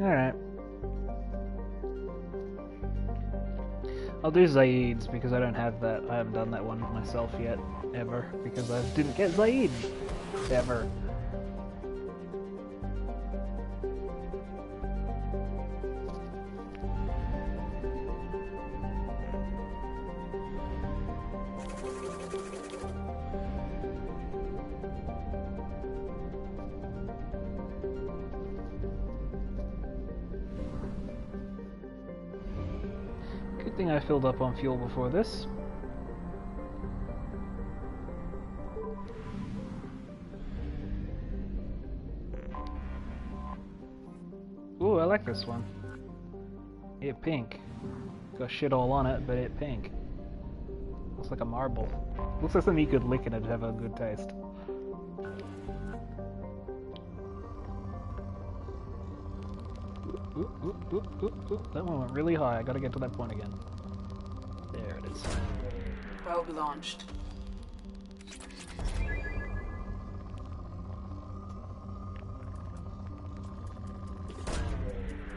Alright. I'll do Zaid's because I don't have that. I haven't done that one myself yet, ever, because I didn't get Zaid, ever. Good thing I filled up on fuel before this. Ooh, I like this one. It pink. Got shit all on it, but it pink. Looks like a marble. Looks like something you could lick and it'd have a good taste. Oop. That one went really high. I gotta get to that point again. There it is. Probe launched.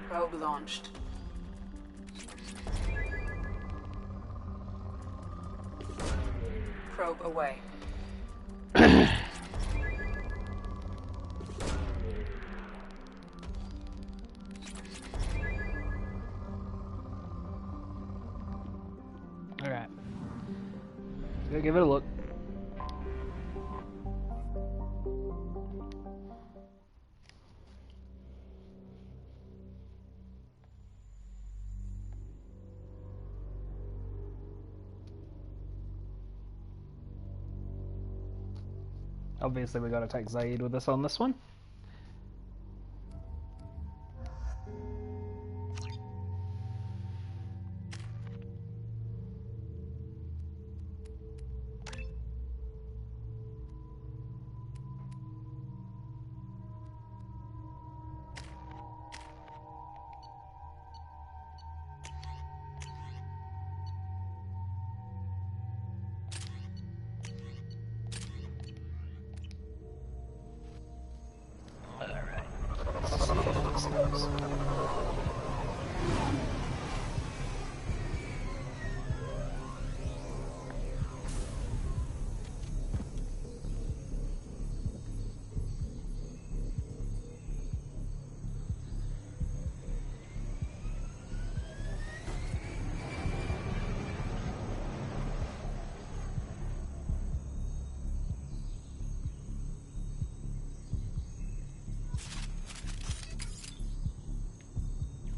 Probe launched. Probe away. Alright. Go give it a look. Obviously we gotta take Zaid with us on this one.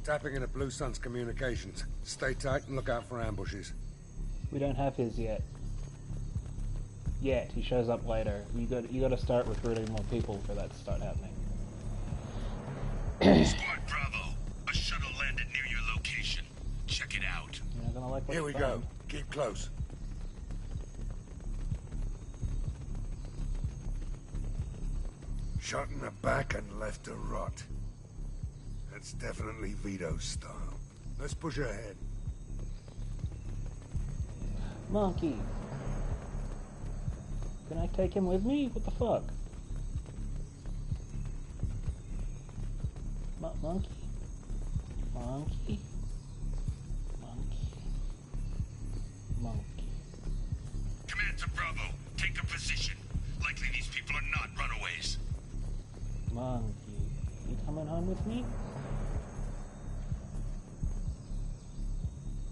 Tapping into Blue Sun's communications. Stay tight and look out for ambushes. We don't have his yet. He shows up later. You got to start recruiting more people for that to start happening. Squad Bravo, a shuttle landed near your location. Check it out. You're not gonna like what Here you we find. go. Keep close. Shot in the back and left to rot. That's definitely Vito's style. Let's push ahead. Monkey. Can I take him with me? What the fuck? Monkey? Monkey? Monkey? Monkey. Command to Bravo, take a position. Likely these people are not runaways. Monkey. You coming home with me?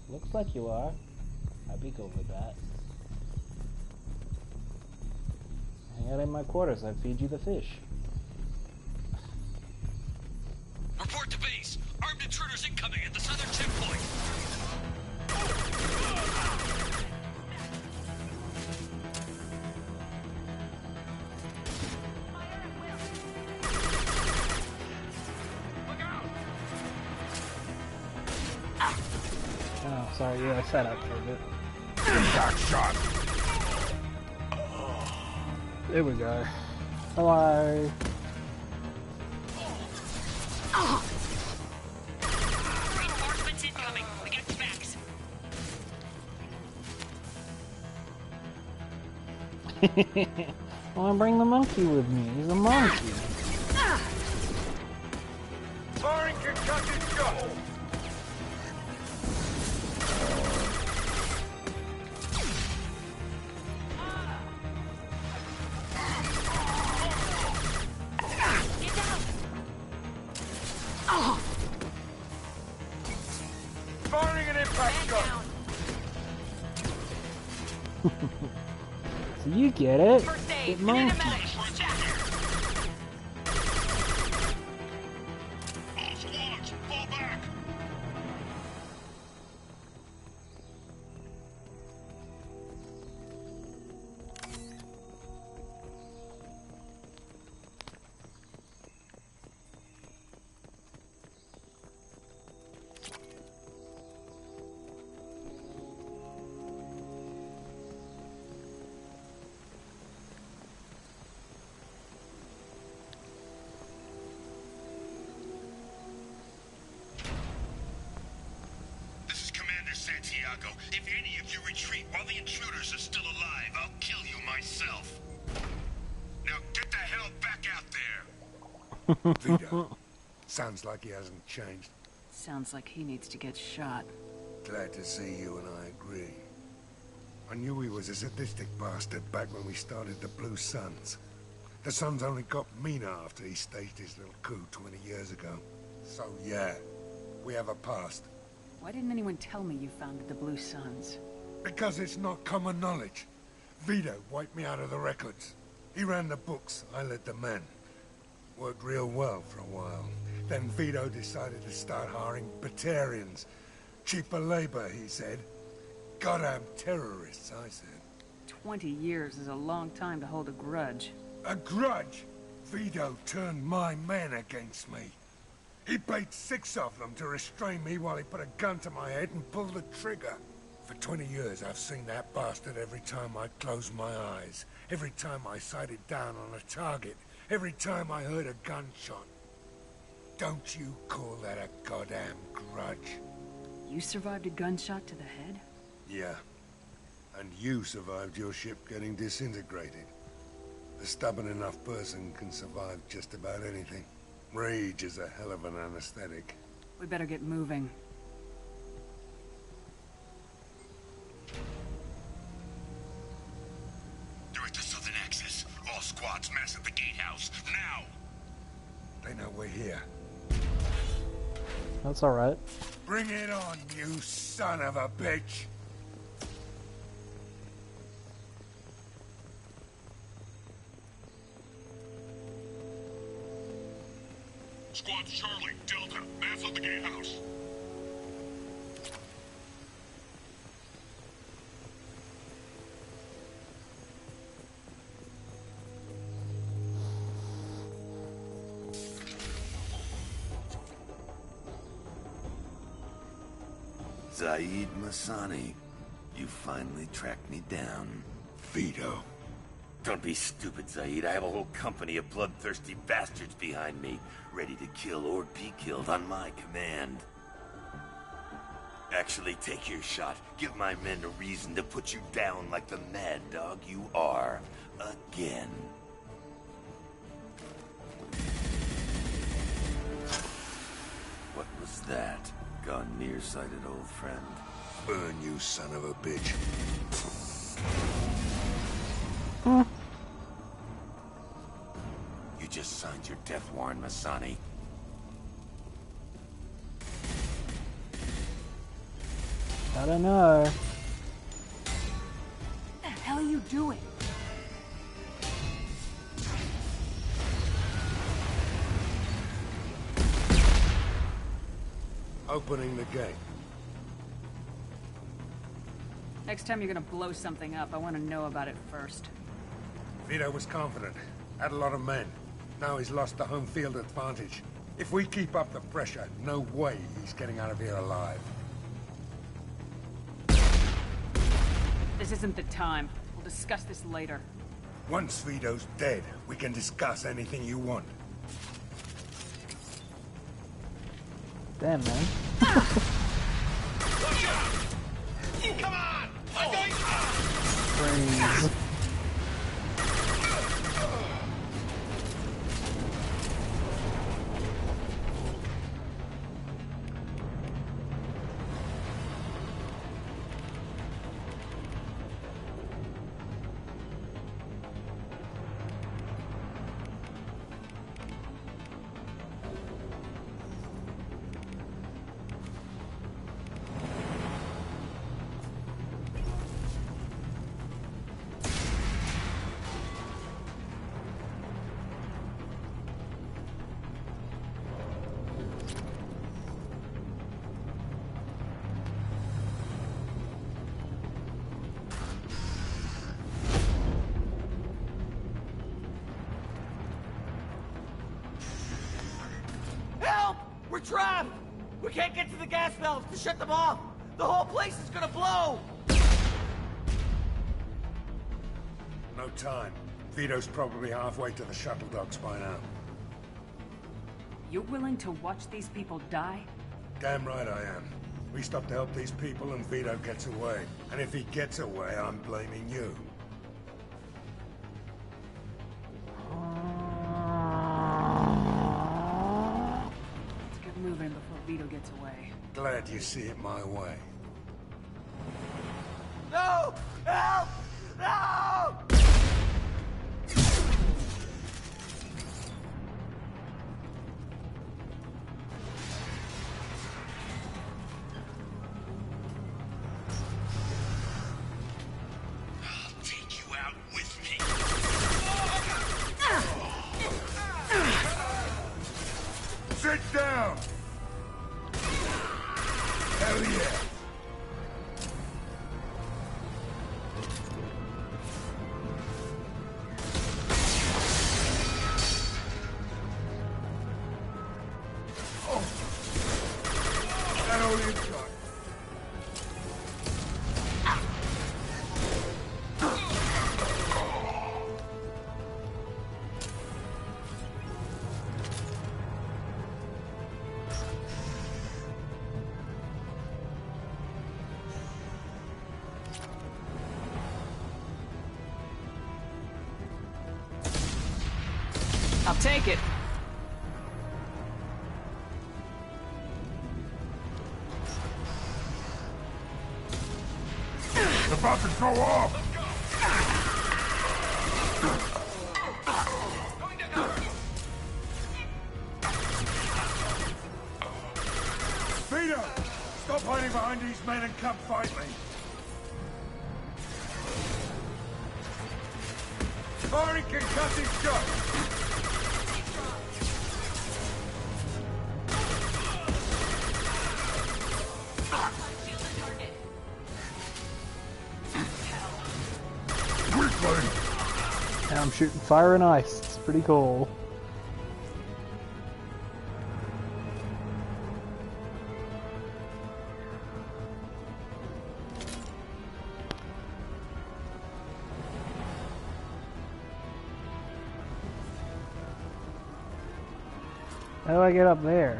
Looks like you are. I'd be good with that. Hang out in my quarters, I'd feed you the fish. Report to base. Armed intruders incoming at the southern checkpoint. Oh, sorry, yeah, I sat up for a bit. Impact shot! There we go. Hello. Reinforcements incoming. We got specs. I want to bring the monkey with me. He's a monkey. Firing concussive shot! Firing an impact shot! So you get it? Get monkey. Santiago, if any of you retreat while the intruders are still alive, I'll kill you myself. Now get the hell back out there! Vito. Sounds like he hasn't changed. Sounds like he needs to get shot. Glad to see you and I agree. I knew he was a sadistic bastard back when we started the Blue Suns. The Suns only got meaner after he staged his little coup 20 years ago. So yeah, we have a past. Why didn't anyone tell me you founded the Blue Suns? Because it's not common knowledge. Vito wiped me out of the records. He ran the books, I led the men. Worked real well for a while. Then Vito decided to start hiring Batarians. Cheaper labor, he said. Goddamn terrorists, I said. 20 years is a long time to hold a grudge. A grudge? Vito turned my men against me. He paid 6 of them to restrain me while he put a gun to my head and pulled the trigger. For 20 years, I've seen that bastard every time I closed my eyes. Every time I sighted down on a target. Every time I heard a gunshot. Don't you call that a goddamn grudge? You survived a gunshot to the head? Yeah. And you survived your ship getting disintegrated. A stubborn enough person can survive just about anything. Rage is a hell of an anesthetic. We better get moving. They're at the southern axis. All squads mass at the gatehouse. Now! They know we're here. That's alright. Bring it on, you son of a bitch! Squad Charlie, Delta, mass at the gatehouse. Zaid Masani, you finally tracked me down. Vito. Don't be stupid, Zaid. I have a whole company of bloodthirsty bastards behind me, ready to kill or be killed on my command. Actually, take your shot. Give my men a reason to put you down like the mad dog you are. Again. What was that? Gone nearsighted, old friend. Burn, you son of a bitch. You just signed your death warrant, Masani. I don't know. What the hell are you doing? Opening the gate. Next time you're gonna blow something up, I want to know about it first. Vito was confident. Had a lot of men. Now he's lost the home field advantage. If we keep up the pressure, no way he's getting out of here alive. This isn't the time. We'll discuss this later. Once Vito's dead, we can discuss anything you want. Damn, man. Come on! I'm going. Freeze. Help! We're trapped! We can't get to the gas valves to shut them off! The whole place is gonna blow! No time. Vito's probably halfway to the shuttle docks by now. You're willing to watch these people die? Damn right I am. We stop to help these people and Vito gets away. And if he gets away, I'm blaming you. Let's get moving before Vito gets away. Glad you see it my way. No! Help! No! I'll take you out with me. Sit down! Hell yeah! That all you got? I'll take it. It's about to go off! Vito! Stop hiding behind these men and come fight me! Firing concussive shot! And I'm shooting fire and ice. It's pretty cool. do I get up there?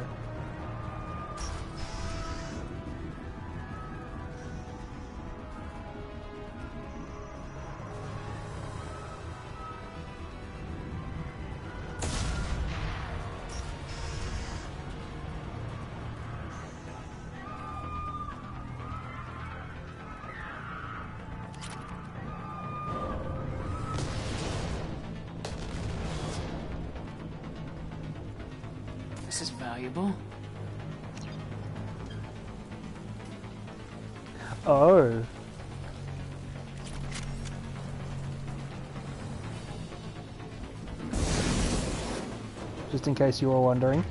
This is valuable. Oh. Just in case you were wondering.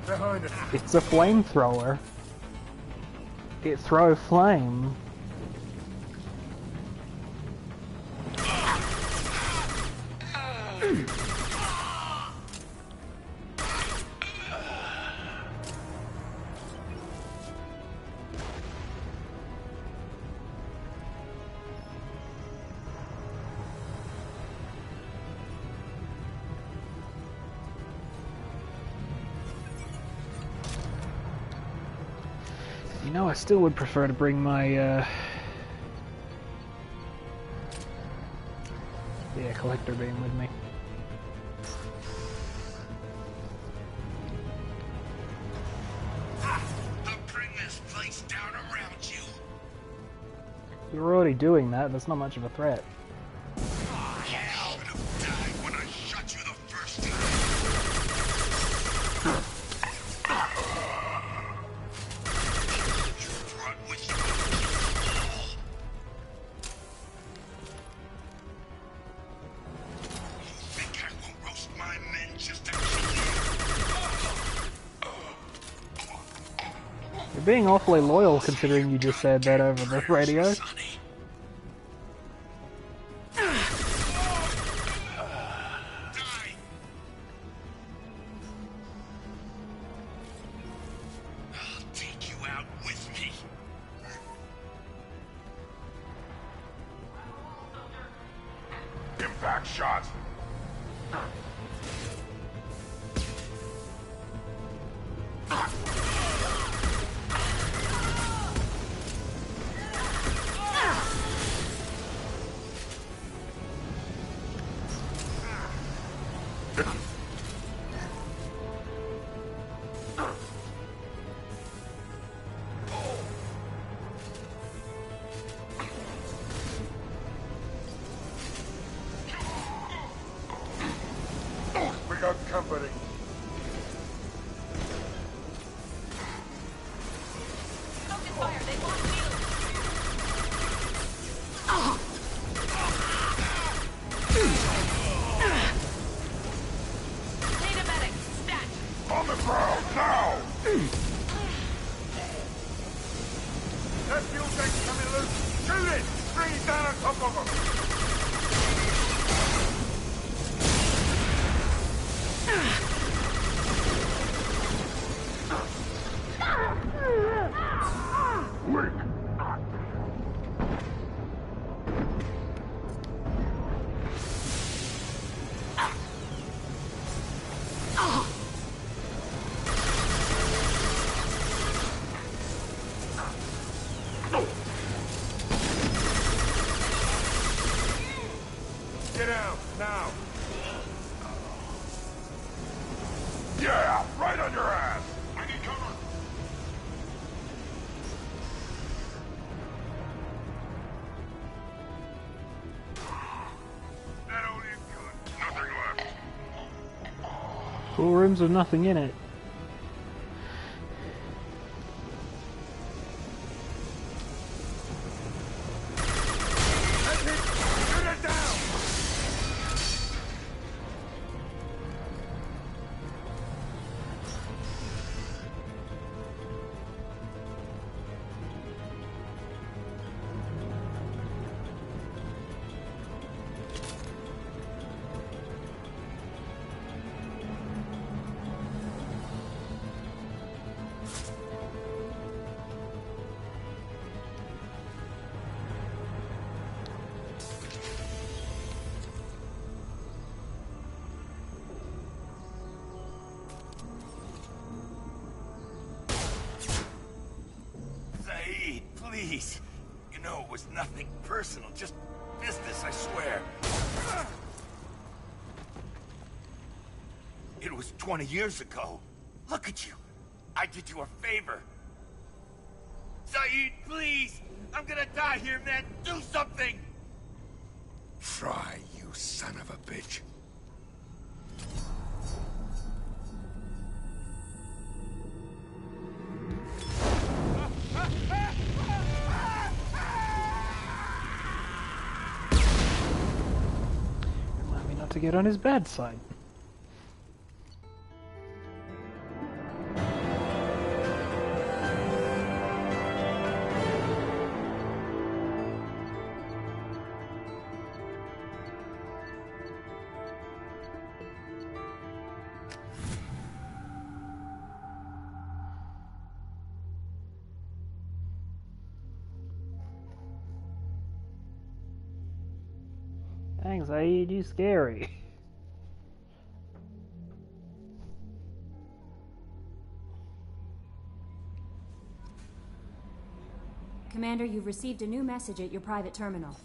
Behind us. It's a flamethrower. It throws flame. You know, I still would prefer to bring my, yeah, collector beam with me. I'll bring this place down around you. You're already doing that, that's not much of a threat. Hell, should have died when I shot you the first time. You're being awfully loyal considering you just said that over the radio. Impact shot. We got company. On the ground, now! That fuel tank's coming loose. Shoot it! Bring it down on top of them. Link. Get out, now. Yeah, right on your ass. I need cover. That only good. Nothing left. 4 rooms with nothing in it. That's it. Shoot it down. please. You know it was nothing personal, just business, I swear. It was 20 years ago. Look at you. I did you a favor. Saeed, please! I'm gonna die here, man! Do something! Try, you son of a bitch. Remind me not to get on his bad side. Thanks, Saeed, you scary. Commander, you've received a new message at your private terminal.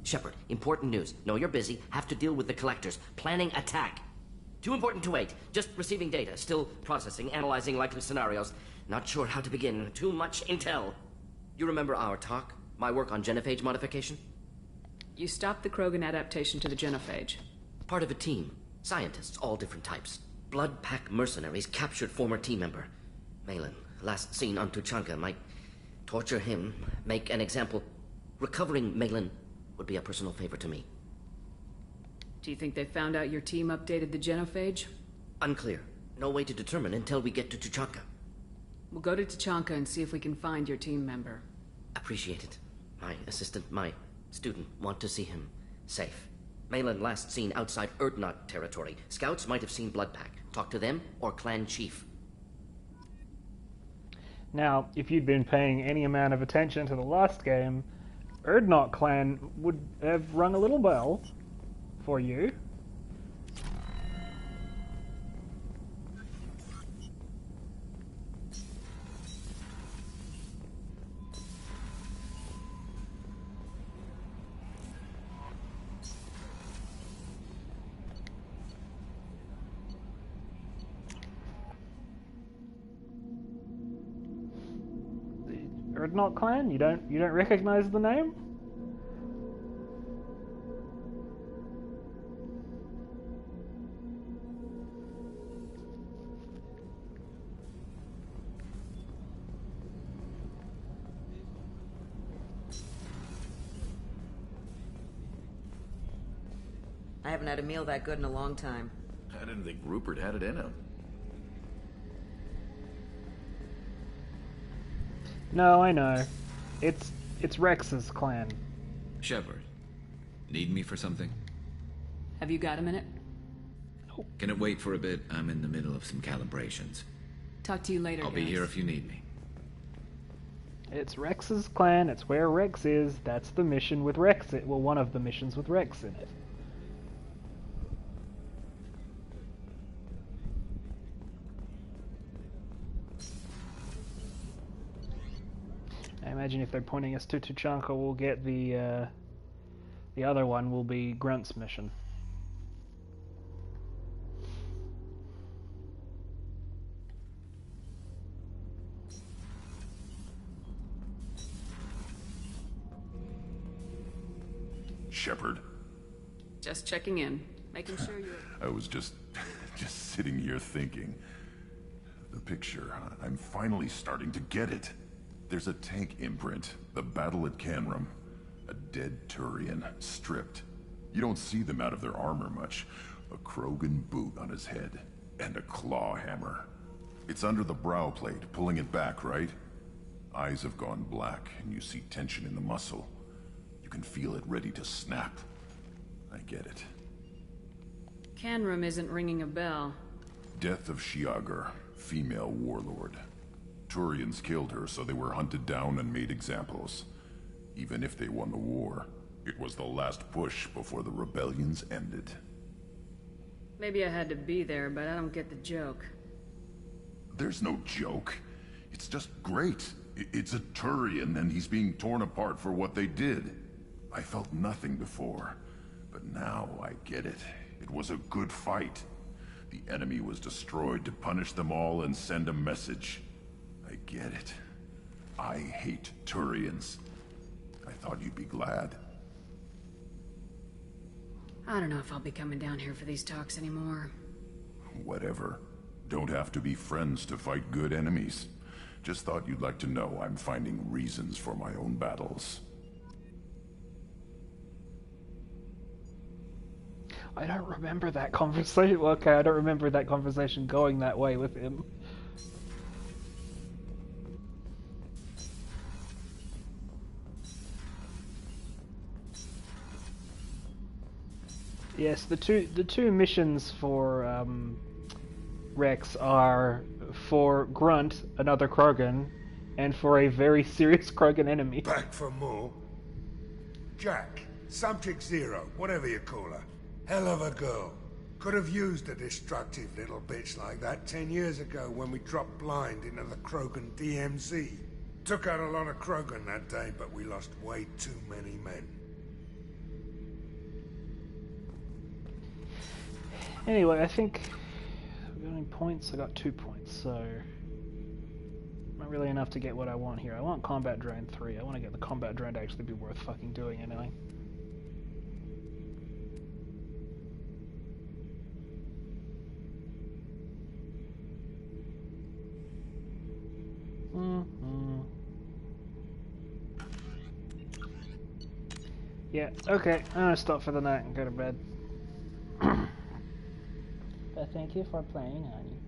Shepard, important news. Know you're busy. Have to deal with the collectors. Planning attack. Too important to wait. Just receiving data. Still processing, analyzing likely scenarios. Not sure how to begin. Too much intel. You remember our talk? My work on genophage modification? You stopped the Krogan adaptation to the genophage. Part of a team. Scientists, all different types. Blood Pack mercenaries captured former team member. Malin, last seen on Tuchanka, might torture him, make an example. Recovering Malin would be a personal favor to me. Do you think they found out your team updated the genophage? Unclear. No way to determine until we get to Tuchanka. We'll go to Tuchanka and see if we can find your team member. Appreciate it. My assistant, my student, want to see him safe. Malin last seen outside Urdnot territory. Scouts might have seen Bloodpack. Talk to them or clan chief. Now, if you'd been paying any amount of attention to the last game, Urdnot clan would have rung a little bell for you. Urdnot clan? You don't recognize the name? I haven't had a meal that good in a long time. I didn't think Rupert had it in him. No, I know. It's Rex's clan. Shepard, need me for something? Have you got a minute? Can it wait for a bit? I'm in the middle of some calibrations. Talk to you later, I'll be here if you need me. It's Rex's clan, it's where Rex is, that's the mission with Rex, well, one of the missions with Rex in it. I imagine if they're pointing us to Tuchanka, we'll get the other one will be Grunt's mission. Shepard? Just checking in, making sure you're... I was just sitting here thinking. The picture, I'm finally starting to get it. There's a tank imprint, the battle at Canram. A dead Turian, stripped. You don't see them out of their armor much. A Krogan boot on his head, and a claw hammer. It's under the brow plate, pulling it back, right? Eyes have gone black, and you see tension in the muscle. You can feel it ready to snap. I get it. Canrum isn't ringing a bell. Death of Shiagar, female warlord. Turians killed her, so they were hunted down and made examples. Even if they won the war, it was the last push before the rebellions ended. Maybe I had to be there, but I don't get the joke. There's no joke. It's just great. It's a Turian, and he's being torn apart for what they did. I felt nothing before, but now I get it. It was a good fight. The enemy was destroyed to punish them all and send a message. I get it. I hate Turians. I thought you'd be glad. I don't know if I'll be coming down here for these talks anymore. Whatever. Don't have to be friends to fight good enemies. Just thought you'd like to know I'm finding reasons for my own battles. I don't remember that conversation. Okay, I don't remember that conversation going that way with him. Yes, the two missions for Rex are for Grunt, another Krogan, and for a very serious Krogan enemy. Back for more? Jack, Subject Zero, whatever you call her. Hell of a girl. Could have used a destructive little bitch like that 10 years ago when we dropped blind into the Krogan DMZ. Took out a lot of Krogan that day, but we lost way too many men. Anyway, I think... we got any points? I got 2 points, so... not really enough to get what I want here. I want Combat Drone 3. I want to get the Combat Drone to actually be worth fucking doing anyway. Yeah, okay, I'm gonna stop for the night and go to bed. But thank you for playing, honey.